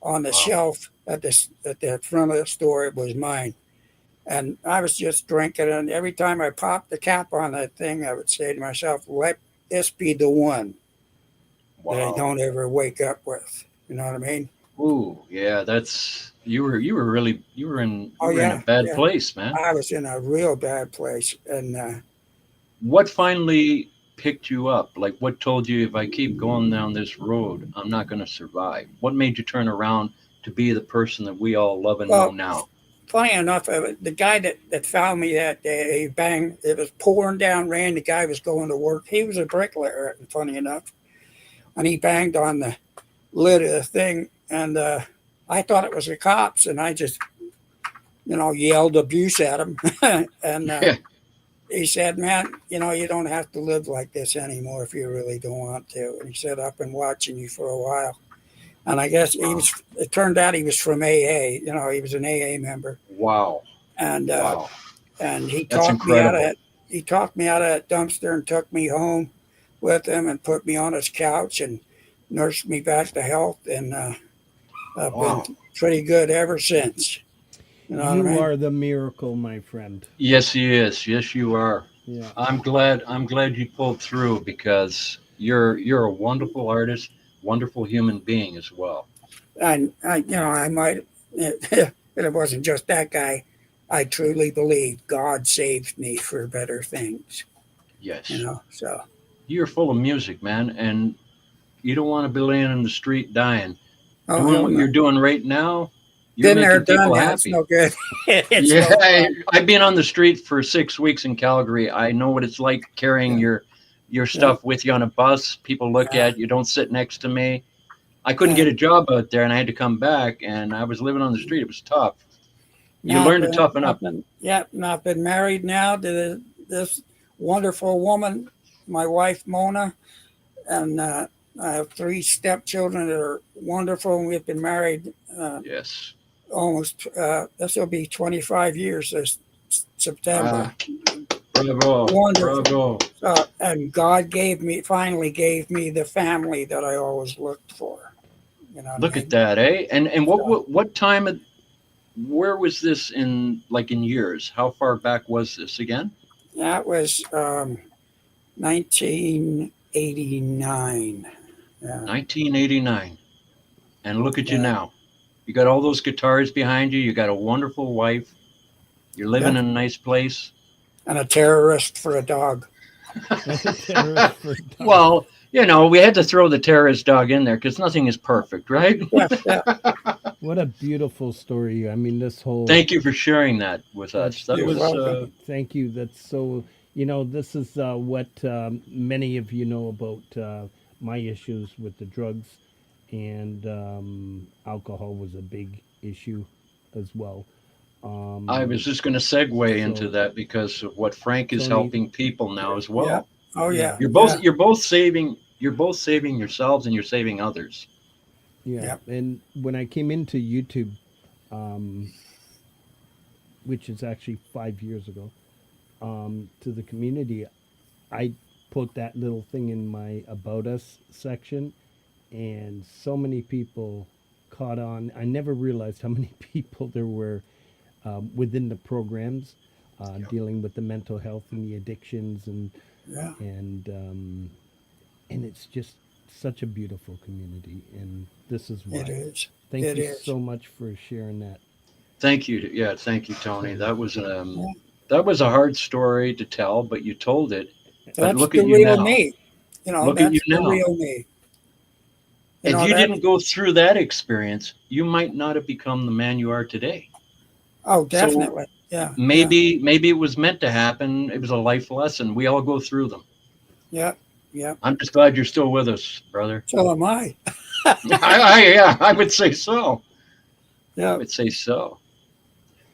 on the shelf at the front of the store, it was mine. And I was just drinking, and every time I popped the cap on that thing, I would say to myself, "Let this be the one that I Wow. don't ever wake up with." You know what I mean? Ooh, yeah, that's you were in a bad yeah. place, man. I was in a real bad place, and What finally picked you up? Like, what told you, if I keep going down this road, I'm not going to survive? What made you turn around to be the person that we all love and know Well, now? funny enough, the guy that found me that day, he banged. It was pouring down rain. The guy was going to work. He was a bricklayer, funny enough, and he banged on the lid of the thing, and I thought it was the cops, and I just, yelled abuse at him, and he said, "Man, you don't have to live like this anymore if you really don't want to." And he said, "I've been watching you for a while." And I guess it turned out he was from AA. He was an AA member. Wow. And Wow. and he That's talked me out of incredible. it. He talked me out of that dumpster and took me home with him and put me on his couch and nursed me back to health. And I've Wow. been pretty good ever since. You know You what I mean? are the miracle, my friend. Yes, he is. Yes, you are. Yeah. I'm glad. I'm glad you pulled through because you're a wonderful artist, wonderful human being as well. And I might, it wasn't just that guy. I truly believe God saved me for better things. Yes, So you're full of music, man, and you don't want to be laying in the street dying. oh Doing hell what no. you're doing right now, you're Been there, making done people that. It's happy. no good. It's Yeah, no fun. I've been on the street for 6 weeks in Calgary. I know what it's like carrying Yeah, your yeah, stuff with you on a bus. People look yeah, at you, don't sit next to me. I couldn't yeah. get a job out there, and I had to come back, and I was living on the street. It was tough. You Now I've learn to been, toughen I've up. been, yeah. Now I've been married now to this wonderful woman, my wife Mona, and I have 3 stepchildren that are wonderful. And we've been married Yes. almost. This will be 25 years this September. Ah, bravo, Wonderful. bravo. And God finally gave me the family that I always looked for. You know what I Look at mean? that, eh? And So what time of where was this in like in years? How far back was this again? that was 1989. Yeah. 1989. And look at you Yeah. now. You got all those guitars behind you. You got a wonderful wife. You're living Yeah. in a nice place. And a terrorist for a dog. Terrorist for dog. Well, we had to throw the terrorist dog in there because nothing is perfect, right? Yeah, yeah. What a beautiful story. I mean, this whole. Thank you for sharing that with us. That You're was welcome. Thank you. That's so. This is what many of you know about my issues with the drugs, and alcohol was a big issue as well. I was just going to segue into So, that because of what Frank is Tony, helping people now as Yeah. well. Oh yeah, yeah. You're both saving yourselves and you're saving others. yeah. And when I came into YouTube, um, which is actually 5 years ago, to the community, I put that little thing in my About Us section, and so many people caught on. I never realized how many people there were within the programs dealing with the mental health and the addictions, Yeah. and it's just such a beautiful community, and this is why. It is. Thank It you is. so much for sharing that. Thank you. Yeah, thank you, Tony. So, That was a hard story to tell, but you told it. But That's look the at you real now. me. Look at you That's the now. real me. If you That. didn't go through that experience, you might not have become the man you are today. Oh, So definitely. Yeah. maybe it was meant to happen. It was a life lesson. We all go through them. Yeah. Yeah. I'm just glad you're still with us, brother. So am I. I would say so. I Yeah. would say so.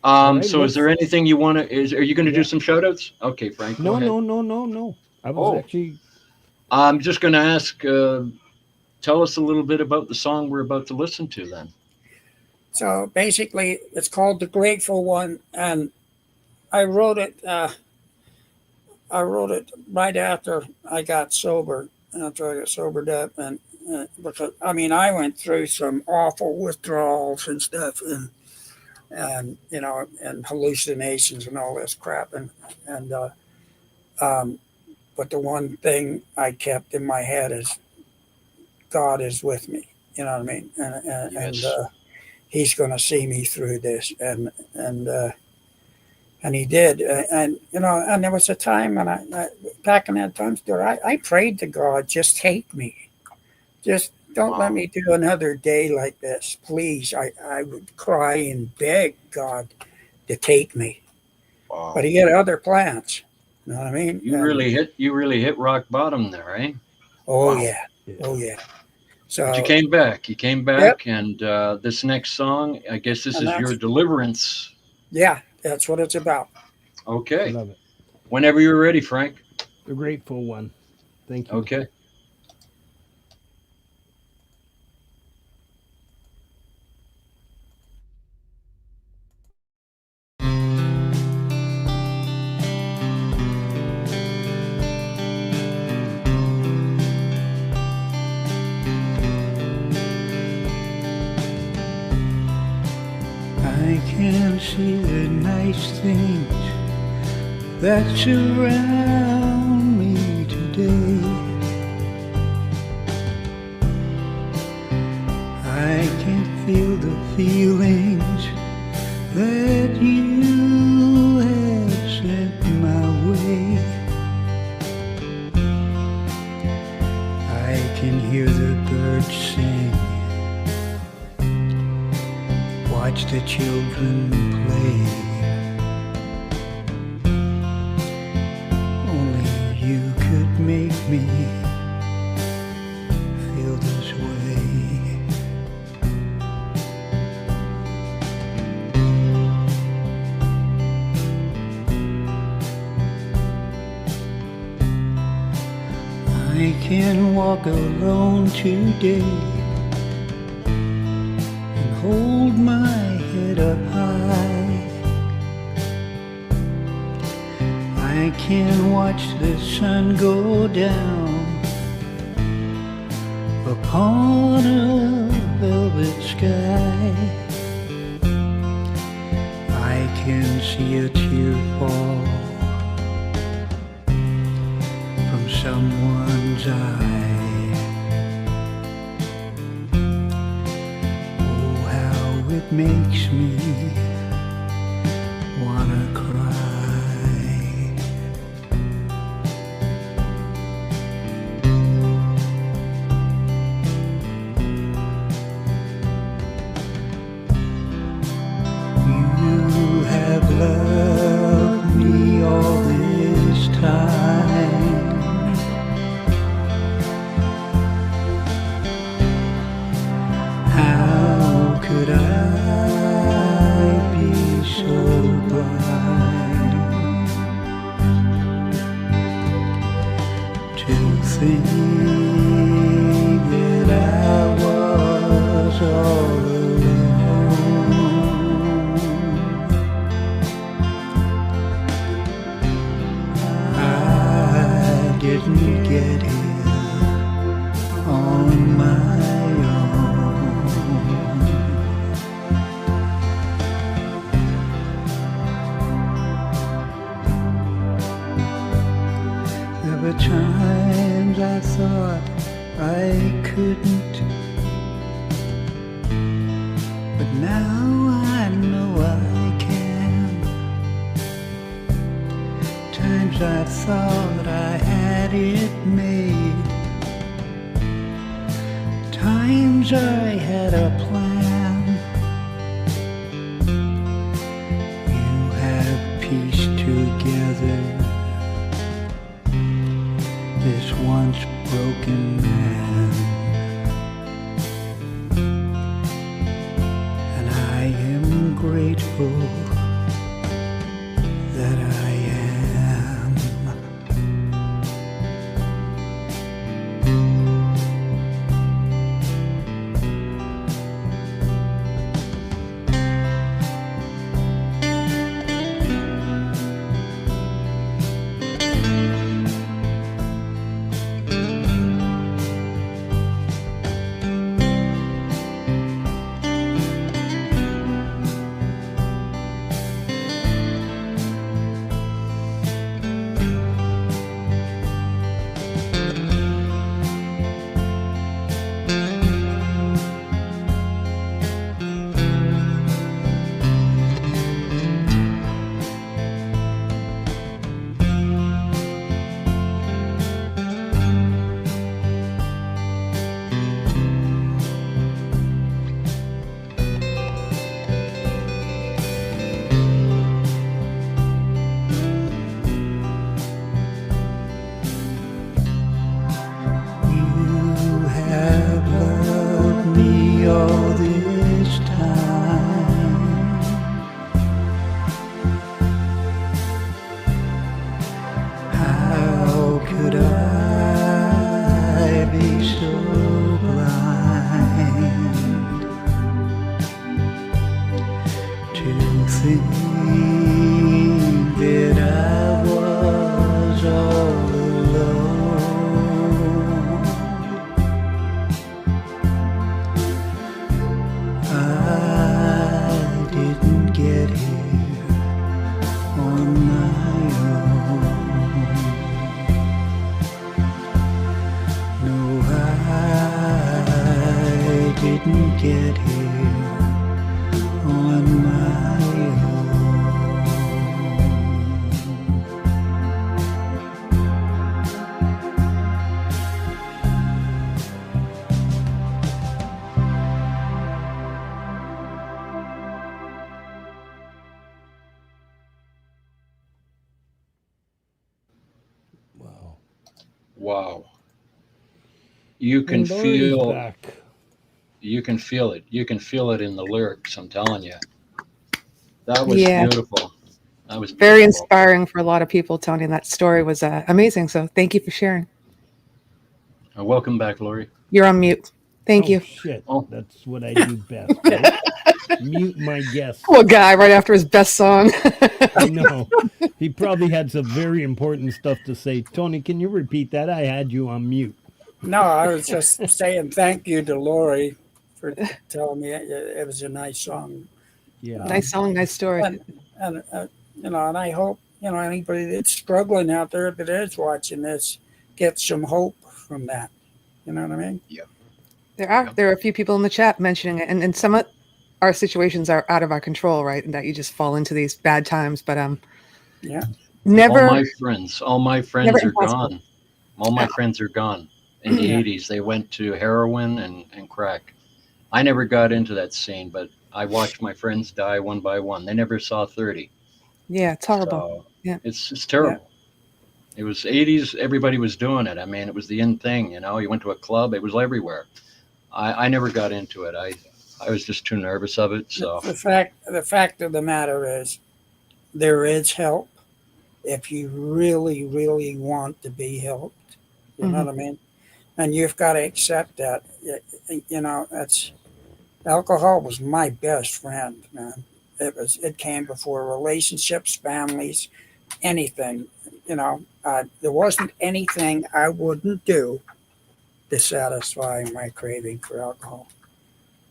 all right, So is there anything you want to? Are you going to do Yeah. some shout outs? Okay, Frank, go No, ahead. no. I was Oh, actually. I'm just going to ask. Tell us a little bit about the song we're about to listen to, then. So basically, it's called The Grateful One, and I wrote it. I wrote it right after I got sober. After I got sobered up, and because I went through some awful withdrawals and stuff, and hallucinations and all this crap, and but the one thing I kept in my head is God is with me. You know what I mean? And Yes. He's going to see me through this, and he did. And there was a time when I back in that time, still, I prayed to God, just take me, just don't let Wow. me do another day like this, please. I would cry and beg God to take me, Wow. but He had other plans. You know what I mean? You really hit rock bottom there, eh? Oh Wow. yeah, oh yeah. So But you came back. You came back, and this next song, I guess this And is your that's- deliverance. yeah, that's what it's about. Okay. Love it. Whenever you're ready, Frank. The Grateful One. Thank you. Okay. I can wanna see the nice things that surround me today. I can feel the feelings that you have sent my way. I can hear the birds sing, watch the children play. Only you could make me feel this way. I can walk alone today and hold my head up high. I can watch the sun go down upon a velvet sky. I can see a tear fall from someone's eye. Oh, how it makes me wanna cry. You have loved me all this time. How could I be so blind to think that I was all alone? I didn't get here on my own. There were times I thought I couldn't, but now I know I can. Times I thought I had it made, times I had a plan. You have pieced together this once broken man, and I am grateful that I am. get here on my own. Wow. Wow. You can And Lori's feel back. you can feel it. You can feel it in the lyrics, I'm telling you. That was Yeah. beautiful. That was Very beautiful. inspiring for a lot of people, Tony. That story was amazing. So thank you for sharing. Welcome back, Lori. You're on mute. Thank Oh, you. shit. Oh. That's what I do best. Right? Mute my guests. Poor guy, right after his best song. I know. He probably had some very important stuff to say. Tony, can you repeat that? I had you on mute. No, I was just saying thank you to Lori for telling me it was a nice song. Yeah. Nice song, nice story. And and I hope anybody that's struggling out there that is watching this gets some hope from that. You know what I mean? There are a few people in the chat mentioning it, and some of our situations are out of our control, right? And that you just fall into these bad times. But Yeah. never. All my friends Never are impossible. gone. All my friends are gone. In the Yeah. 80s, they went to heroin and crack. I never got into that scene, but I watched my friends die one by one. They never saw 30. Yeah, it's horrible. So Yeah. it's terrible. It was 80s. Everybody was doing it. I mean, it was the in thing. You went to a club. It was everywhere. I never got into it. I was just too nervous of it. So The fact of the matter is, there is help if you really, really want to be helped. You know what I mean? And you've got to accept that. That's alcohol was my best friend, man. It came before relationships, families, anything. There wasn't anything I wouldn't do to satisfy my craving for alcohol.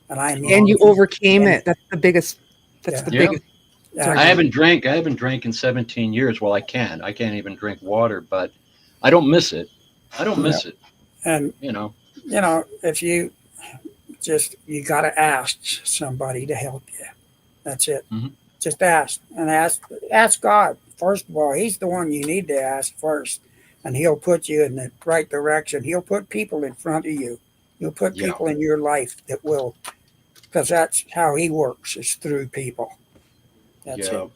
And I mean, And you overcame it. That's the biggest. That's Yeah. the Yeah. biggest. Yeah, I haven't drank in 17 years. Well, I can't even drink water, but I don't miss it. I don't miss it. and if you got to ask somebody to help you. That's it. Mhm. Just ask and ask God. First of all, He's the one you need to ask first, and He'll put you in the right direction. He'll put people in front of you. He'll put Yeah. people in your life that will, because that's how He works, is through people. That's it.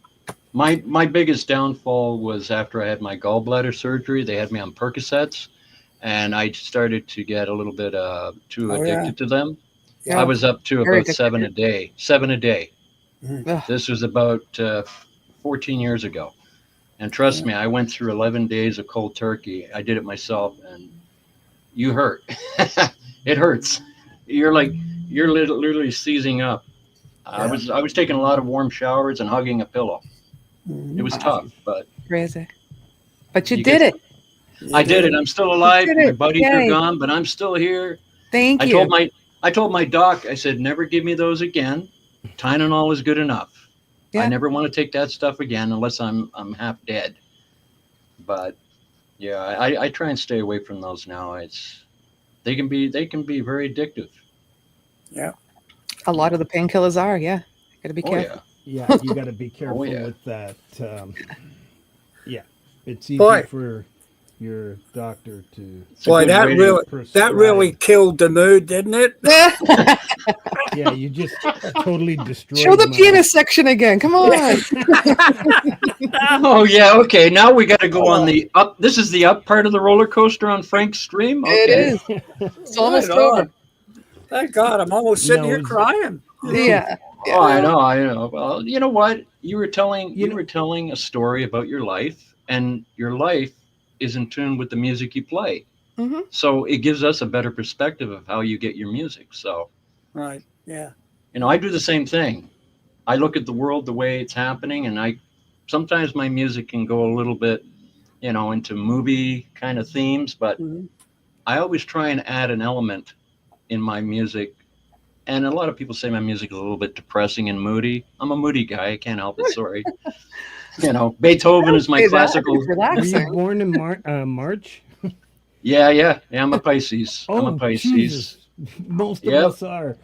My biggest downfall was after I had my gallbladder surgery. They had me on Percocets, and I started to get a little bit too Oh, yeah. addicted to them. Yeah. I was up to Very about addicted. 7 a day. 7 a day. Ugh. This was about 14 years ago. And trust me, I went through 11 days of cold turkey. I did it myself, and you hurt. It hurts. You're literally seizing up. I was taking a lot of warm showers and hugging a pillow. Mhm. It was tough, but Crazy. But you You did get- it. I did it. I'm still alive. did it. My buddies are Yay. gone, but I'm still here. Thank I you. told my doc, I said, never give me those again. Tylenol is good enough. Yeah. I never want to take that stuff again unless I'm half dead. But yeah, I try and stay away from those now. They can be very addictive. A lot of the painkillers are. Yeah. Got to be Oh careful. yeah. Yeah, you got to be careful yeah. with that. Yeah, it's easy Boy. for your doctor to. It's a Boy, good that way to- really that really killed the mood, didn't it? Yeah, you just totally destroyed. Show the my- pianist section again. Come on. Oh yeah, okay. Now we got to go on the up. This is the up part of the roller coaster on Frank's stream. Okay. It is. It's almost Right over. on. Thank God, I'm almost sitting No, here it's- crying. Yeah. Oh, I know. Well, you know what? You were telling You know- were telling a story about your life, and your life is in tune with the music you play. Mhm. So it gives us a better perspective of how you get your music. So, Right. Yeah. I do the same thing. I look at the world the way it's happening, and sometimes my music can go a little bit, into movie kind of themes, but Mhm. I always try and add an element in my music. And a lot of people say my music is a little bit depressing and moody. I'm a moody guy. I can't help it. Sorry. Beethoven is my Say that. classical. It's Were you relaxing. born in March? Yeah. I'm a Pisces. I'm a Pisces. Jesus. Most of Yep. us are.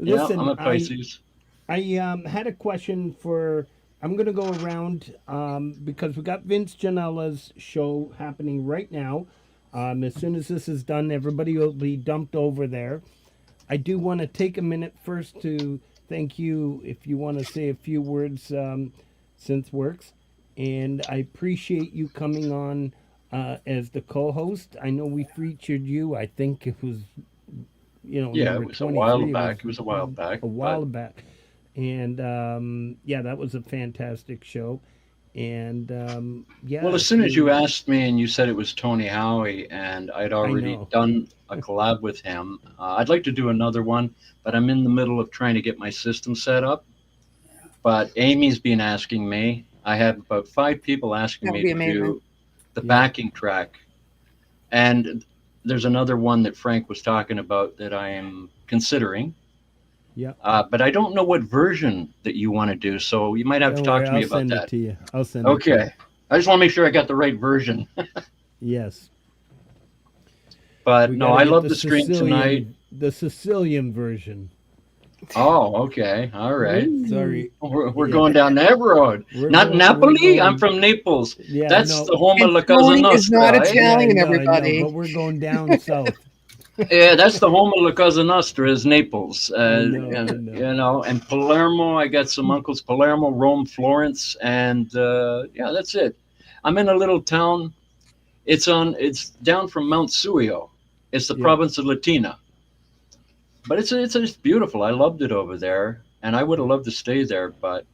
Listen, I'm a Pisces. I had a question for. I'm gonna go around because we got Vince Janella's show happening right now. As soon as this is done, everybody will be dumped over there. I do want to take a minute first to thank you if you want to say a few words, since works, and I appreciate you coming on as the co-host. I know we featured you. I think it was Yeah, number it was a while 23. back. It was a while back. A while back, and yeah, that was a fantastic show. And yeah, Well, as soon as you asked me and you said it was Tony Howie, and I'd already know. done a collab with him, I'd like to do another one, but I'm in the middle of trying to get my system set up. But Amy's been asking me. I have about 5 people asking That would me be to amazing. do the Yeah. backing track. And there's another one that Frank was talking about that I am considering. Yeah. But I don't know what version that you want to do, so you might have to Don't talk worry, to me I'll about send that. it to you. I'll send it to you. Okay. I just want to make sure I got the right version. Yes. But We no, gotta I get love the stream tonight. The Sicilian version. Oh, okay. All right. Sorry. We're Yeah. going down that road. We're Not going- Napoli. we're going- I'm from Naples. Yeah, That's no. the home of La And Cosa Tony is not Nostra. Eh? Italian. Yeah, everybody. but we're going down south. Yeah, that's the home of La Cosa Nostra is Naples. I know, And, I know. You know, and Palermo. I got some uncles. Palermo, Rome, Florence, and yeah, that's it. I'm in a little town. It's down from Mount Suio. It's the Yeah. province of Latina. But it's beautiful. I loved it over there, and I would have loved to stay there, but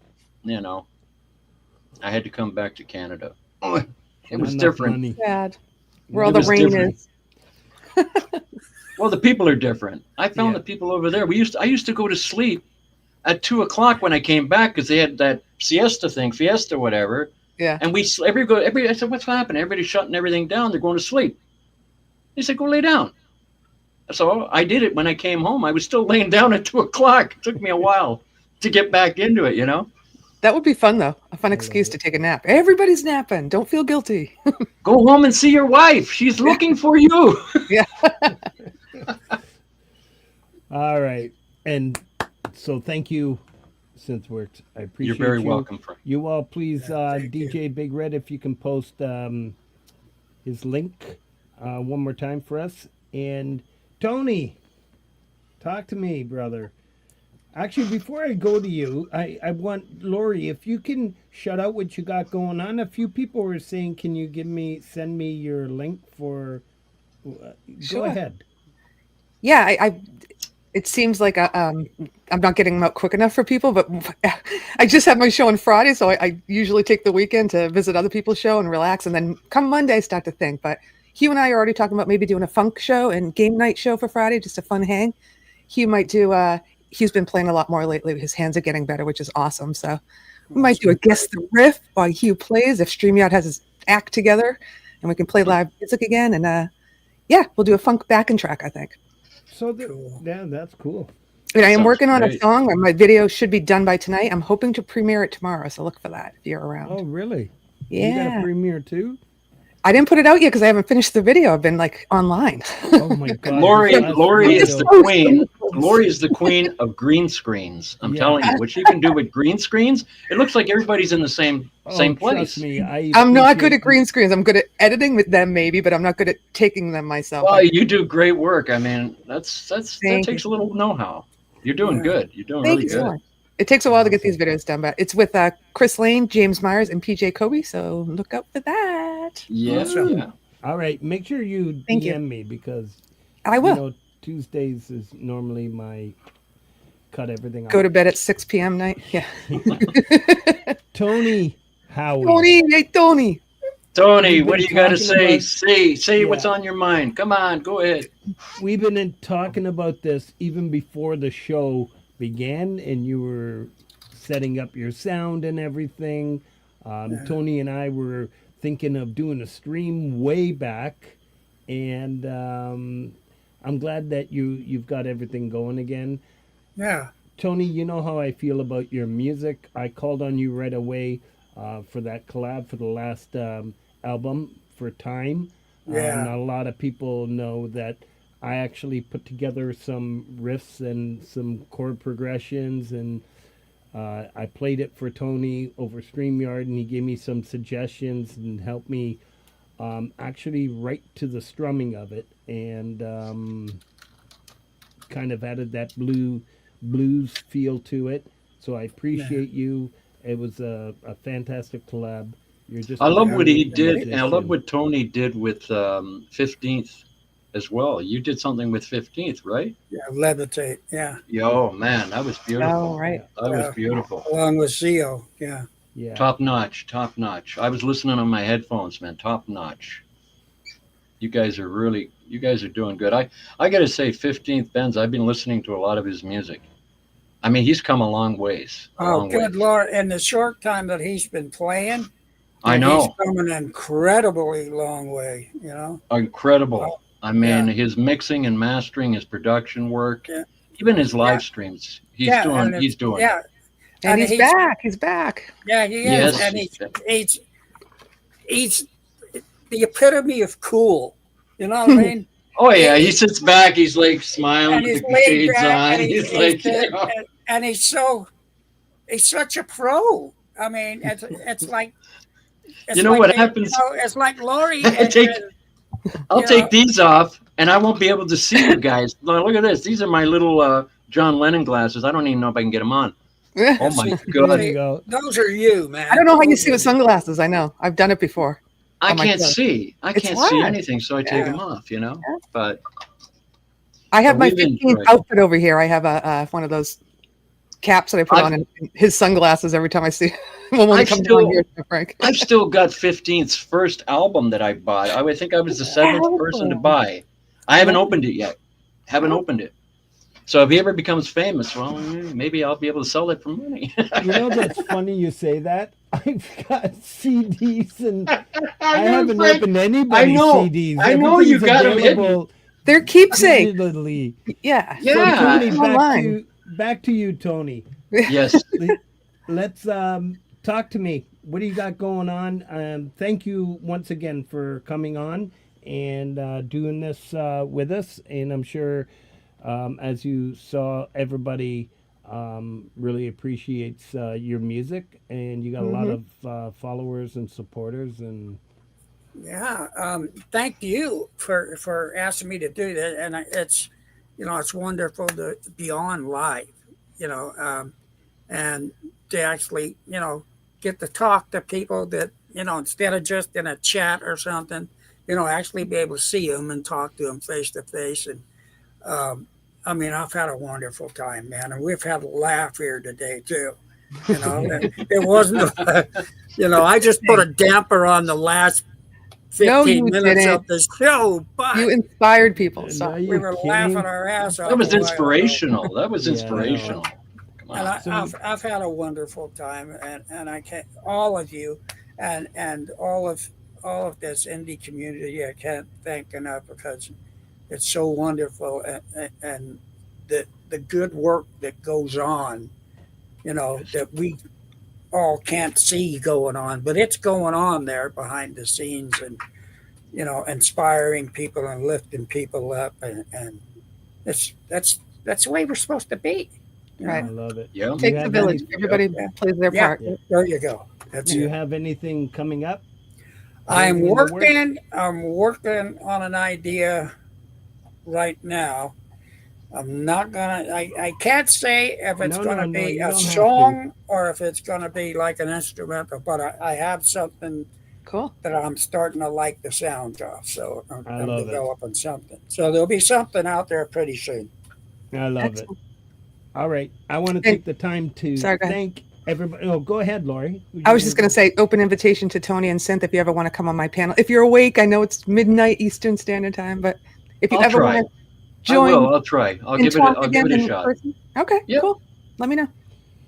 I had to come back to Canada. It was Not enough different. money. Sad. Where all It the was rain different. is. Well, the people are different. I found Yeah. the people over there. I used to go to sleep at 2 o'clock when I came back because they had that fiesta, whatever. Yeah. And I said, what's happening? Everybody's shutting everything down. They're going to sleep. They said, go lay down. So I did it when I came home. I was still laying down at 2 o'clock. It took me a while to get back into it, That would be fun, though. A fun excuse to take a nap. Everybody's napping. Don't feel guilty. Go home and see your wife. She's looking for you. All right. And so thank you, since works. I appreciate You're very you. welcome, Frank. You all please, thank DJ Big Red, if you can post his link one more time for us. And Tony, talk to me, brother. Actually, before I go to you, I want Lori, if you can shout out what you got going on. A few people were saying, can you send me your link for? Go Sure. ahead. Yeah, it seems like I'm not getting them out quick enough for people, but I just have my show on Friday, so I usually take the weekend to visit other people's show and relax, and then come Monday I start to think. But Hugh and I are already talking about maybe doing a funk show and game night show for Friday, just a fun hang. Hugh might do. Hugh's been playing a lot more lately. His hands are getting better, which is awesome. So we might do a guess the riff while Hugh plays if StreamYard has his act together, and we can play live music again. And yeah, we'll do a funk backing track, I think. So Cool. yeah, that's cool. And I am Sounds working on a great. song. My video should be done by tonight. I'm hoping to premiere it tomorrow, so look for that if you're around. Oh, really? You got Yeah. a premiere too? I didn't put it out yet because I haven't finished the video. I've been like online. Oh my God! Lori this last is video. the queen. Lori is the queen of green screens. I'm Yeah. telling you, what she can do with green screens, it looks like everybody's in the same Trust place. me, I'm not good appreciate- at green screens. I'm good at editing with them maybe, but I'm not good at taking them myself. Well, you do great work. I mean, that Thank takes a little know-how. You're doing Yeah. good. You're doing Thank really you so good. much. It takes a while to get these videos done, but it's with Chris Lane, James Myers, and PJ Kobe, so look out for that. Yeah, Awesome. yeah. All right, make sure you Thank DM you. me because I will. Tuesdays is normally my cut everything Go off. to bed at 6 p.m. night. Yeah. Tony Howie. Tony, hey, Tony. Tony, We've what do been you got to talking say? about- Say what's Yeah. on your mind. Come on, go ahead. We've been talking about this even before the show began, and you were setting up your sound and everything. Tony and I were thinking of doing a stream way back, and I'm glad that you've got everything going again. Yeah. Tony, you know how I feel about your music. I called on you right away for that collab for the last album for Time. Yeah. Not a lot of people know that I actually put together some riffs and some chord progressions, and I played it for Tony over StreamYard, and he gave me some suggestions and helped me actually write to the strumming of it, and kind of added that blues feel to it. So I appreciate you. It was a fantastic collab. You're just I love what he great did, and I love musician. what Tony did with 15th as well. You did something with 15th, right? Yeah, levitate. Yeah, Yo, man, that was beautiful. Oh, right. That was beautiful. along with Zio. Yeah. Yeah. Top notch, top notch. I was listening on my headphones, man. Top notch. You guys are doing good. I got to say, 15th Benz, I've been listening to a lot of his music. I mean, he's come a long ways. Oh, good Lord. In the short time that he's been playing, I know. he's come an incredibly long way, you know? Incredible. I mean, his mixing and mastering, his production work, even his live streams. He's doing. Yeah. And he's back. He's back. Yeah, he is. Yes. And he's the epitome of cool. You know what I mean? Oh yeah, he sits back. He's like smiling And with he's the laid shades back, on. and He's like, you know. and he's such a pro. I mean, it's like You know what happens? You know, it's like Laurie. I'll take these off, and I won't be able to see you guys. Look at this. These are my little John Lennon glasses. I don't even know if I can get them on. Oh my God! There you go. Those are you, man. I don't know how you see with sunglasses. I know. I've done it before. I can't see. I can't see anything, so I take them off. You know, but I have my we've been 15th great. outfit over here. I have one of those caps that I put on, and his sunglasses every time I see when he comes down here. Frank, I've still got 15th's first album that I bought. I would think I was the seventh person to buy. I haven't opened it yet. Haven't opened it. So if he ever becomes famous, well, maybe I'll be able to sell it for money. You know, that's funny you say that. I've got CDs, and I haven't opened anybody's CDs. I know you got them hidden. They're keepsake. Digitally. Yeah. So, Tony, Online. back to you, Tony. Yes. Let's talk to me. What do you got going on? Thank you once again for coming on and doing this with us. And I'm sure, as you saw, everybody really appreciates your music, and you got a lot of followers and supporters. And thank you for asking me to do that. And it's, it's wonderful to be on live, and to actually, get to talk to people that, instead of just in a chat or something, actually be able to see them and talk to them face to face. And I mean, I've had a wonderful time, man, and we've had a laugh here today too. It wasn't, I just put a damper on the last 15 minutes of the show, but you inspired people. So we were laughing our ass off. That was inspirational. That was inspirational. Come on. And I've had a wonderful time, and I can't, all of you, and all of this indie community, I can't thank enough, because it's so wonderful, and the good work that goes on, that we all can't see going on, but it's going on there behind the scenes, and inspiring people and lifting people up, and that's the way we're supposed to be. Right. I love it. Yeah. Takes a village. Everybody plays their part. There you go. Do you have anything coming up? I'm working on an idea right now. I'm not gonna. I can't say if it's gonna be a song or if it's gonna be like an instrumental, but I have something cool that I'm starting to like the sound of. So I'm developing something. So there'll be something out there pretty soon. I love it. All right. I want to take the time to thank everybody. Oh, go ahead, Laurie. I was just going to say, open invitation to Tony and Synth if you ever want to come on my panel. If you're awake, I know it's midnight Eastern Standard Time, but if you ever want to join, I'll try. I'll give it a shot. Okay, cool. Let me know.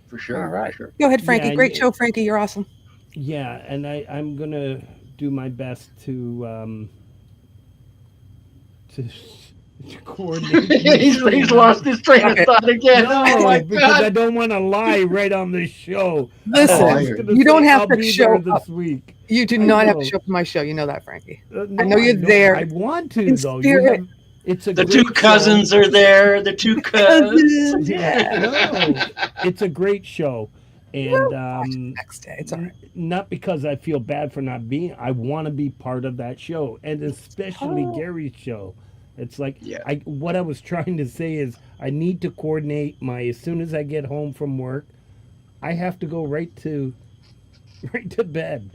For sure. All right. Sure. Go ahead, Frankie. Great show, Frankie. You're awesome. Yeah, and I'm going to do my best to coordinate. he's lost his train of thought again. No, because I don't want to lie right on the show. Listen, you don't have to show this week. You do not have to show up to my show. You know that, Frankie. I know you're there. I want to, in though. Spirit. It's a The great two cousins show. are there. The two cousins. Yeah, no, it's a great show, and Next day, it's all right. not because I feel bad for not being. I want to be part of that show, and especially Gary's show. It's like Yeah. what I was trying to say is I need to coordinate my as soon as I get home from work, I have to go right to bed.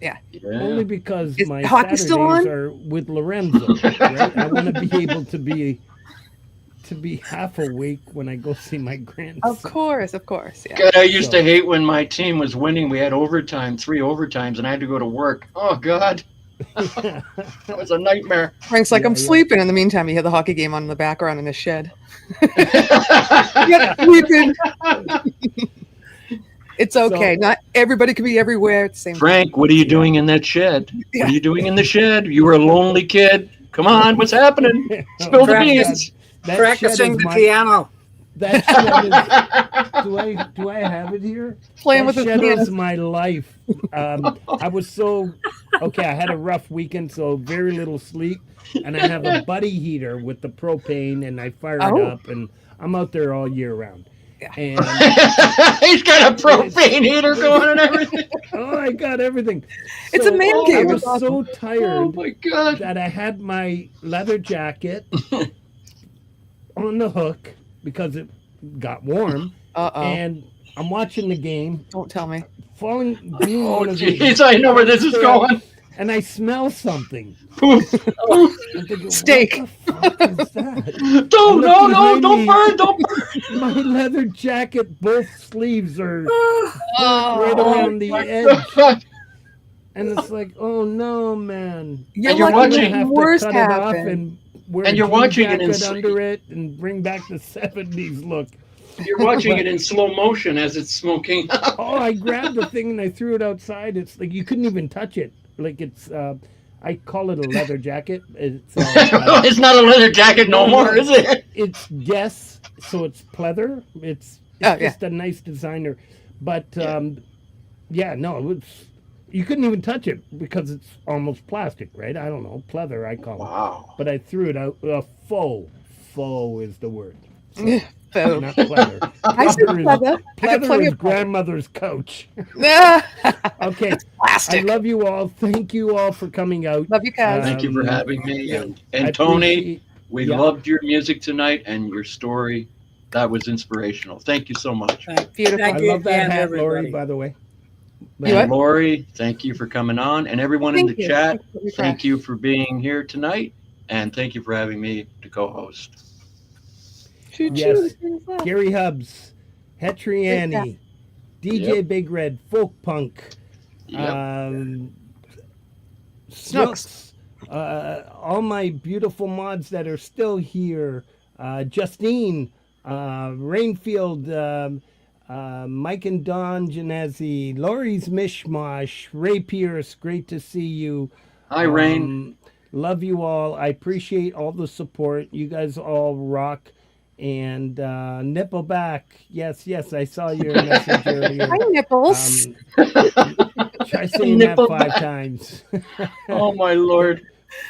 Yeah. Only because Is my hockey Saturdays still on? are with Lorenzo. Right? I want to be able to be half awake when I go see my grandson. Of course. Yeah. God, I used to hate when my team was winning. We had overtime, 3 overtimes, and I had to go to work. Oh, God. That was a nightmare. Frank's like, Yeah, I'm yeah. sleeping. In the meantime, you hear the hockey game on in the background in his shed. Yep, sleeping. It's okay. So- Not everybody can be everywhere at the same time. Frank, what are you doing in that shed? Yeah. What are you doing in the shed? You were a lonely kid. Come on, what's happening? Spill the beans. That Practicing shed is the piano. That shed is, do I have it here? Playing That with his shed piano. is my life. I was I had a rough weekend, so very little sleep, and I have a buddy heater with the propane, and I fire it Oh. up, and I'm out there all year round. Yeah. And He's got a propane heater going and everything. oh, I got everything. It's a man I cave. was It's awesome. so tired Oh, my God. that I had my leather jacket on the hook because it got warm, Uh-oh. and I'm watching the game, Don't tell me. doing Oh, one of these, jeez, I know where this is going. and I smell something. Poof. I'm thinking, Steak. What the fuck is that? Don't, look no, behind don't me. burn, don't burn. My leather jacket, both sleeves are right Oh, around the edge, and it's like, oh no, man! you're And you're lucky watching- the Have worst to cut it off happened. and wear And a you're jean watching it in jacket sleep. under it and bring back the 70s look. You're watching it in slow motion as it's smoking. Oh, I grabbed the thing and I threw it outside. It's like you couldn't even touch it. Like it's, I call it a leather jacket. It's It's not a leather jacket no more, is it? it's guess, so it's pleather. It's Oh, yeah. just a nice designer, but yeah, no, it was. You couldn't even touch it because it's almost plastic, right? I don't know, pleather I call it. Wow. But I threw it out. Faux is the word. So, Not pleather. I said pleather. I got Pleather plenty is of pleather. grandmother's couch. Ah, Okay, I plastic. love you all. Thank you all for coming out. Love you guys. Thank you for Um, having me. I And Tony, appreciate- we yeah. loved your music tonight and your story. That was inspirational. Thank you so much. Beautiful. I Thank you love that again, hat, Lori, everybody. by the way. You what? And Lori, thank you for coming on. And everyone in Thank the you. chat, Thank you. thank you for being here tonight. And thank you for having me to co-host. Choo-choo. Yes. Here's that. Gary Hubbs, Hetriani, DJ Yep. Big Red, Folk Punk, Yep. Snooks, all my beautiful mods that are still here, Justine, Rainfield, Mike and Don Genesi, Lori's Mishmash, Ray Pierce, great to see you. Hi, Rain. Love you all. I appreciate all the support. You guys all rock. And Nippleback, yes, I saw your message earlier. Hi, nipples. Try saying that Nippleback. 5 times. Oh, my Lord.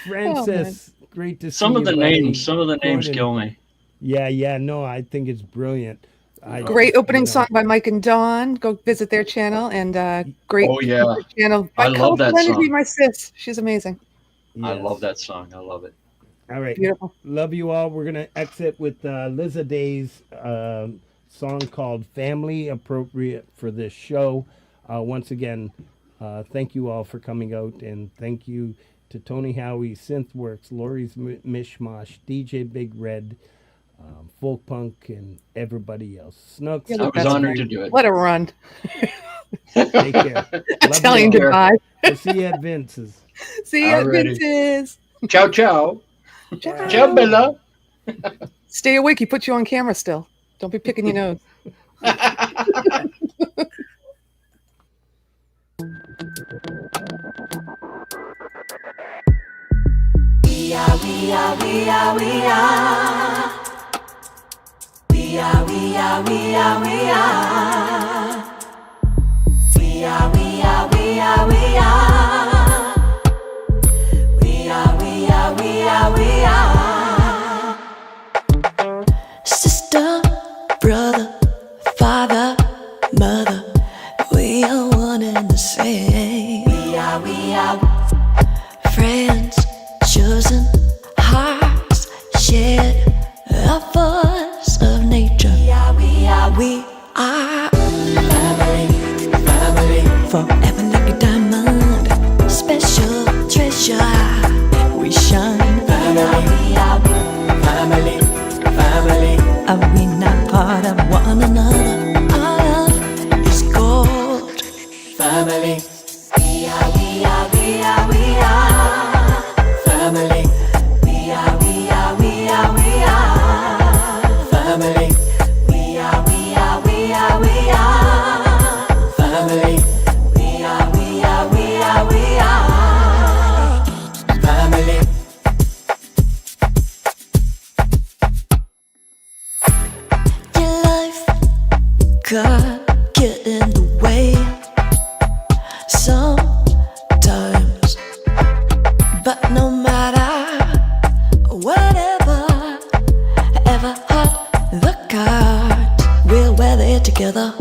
Francis, great to see Some of you, the buddy. names Gordon. kill me. Yeah, no, I think it's brilliant. Great opening you know, song by Mike and Dawn. Go visit their channel and great Oh, yeah. channel by I love Colorful that Energy, song. my sis. She's amazing. I yes. love that song. I love it. All right. Beautiful. Love you all. We're going to exit with Liza Day's song called Family, appropriate for this show. Once again, thank you all for coming out, and thank you to Tony Howie, Synthworks, Lori's Mishmash, DJ Big Red, Folk Punk, and everybody else. Snooks, Yeah, I was That's honored great. to do it. Let it run. take care. Italian you all. goodbye. We'll see you at Vince's. See you at Alrighty. Vince's. Ciao, ciao. Ciao, Bella. Stay awake. He put you on camera still. Don't be picking your nose. We are. share a force of nature. We are family, family, forever like a diamond, special treasure. We shine. Family, family, family. Are we not part of one another? Our love is gold. Family. We are family. We are family. We are family. We are family. Your life could get in the way sometimes, but no matter whatever ever hurt the cards, we'll weather it together.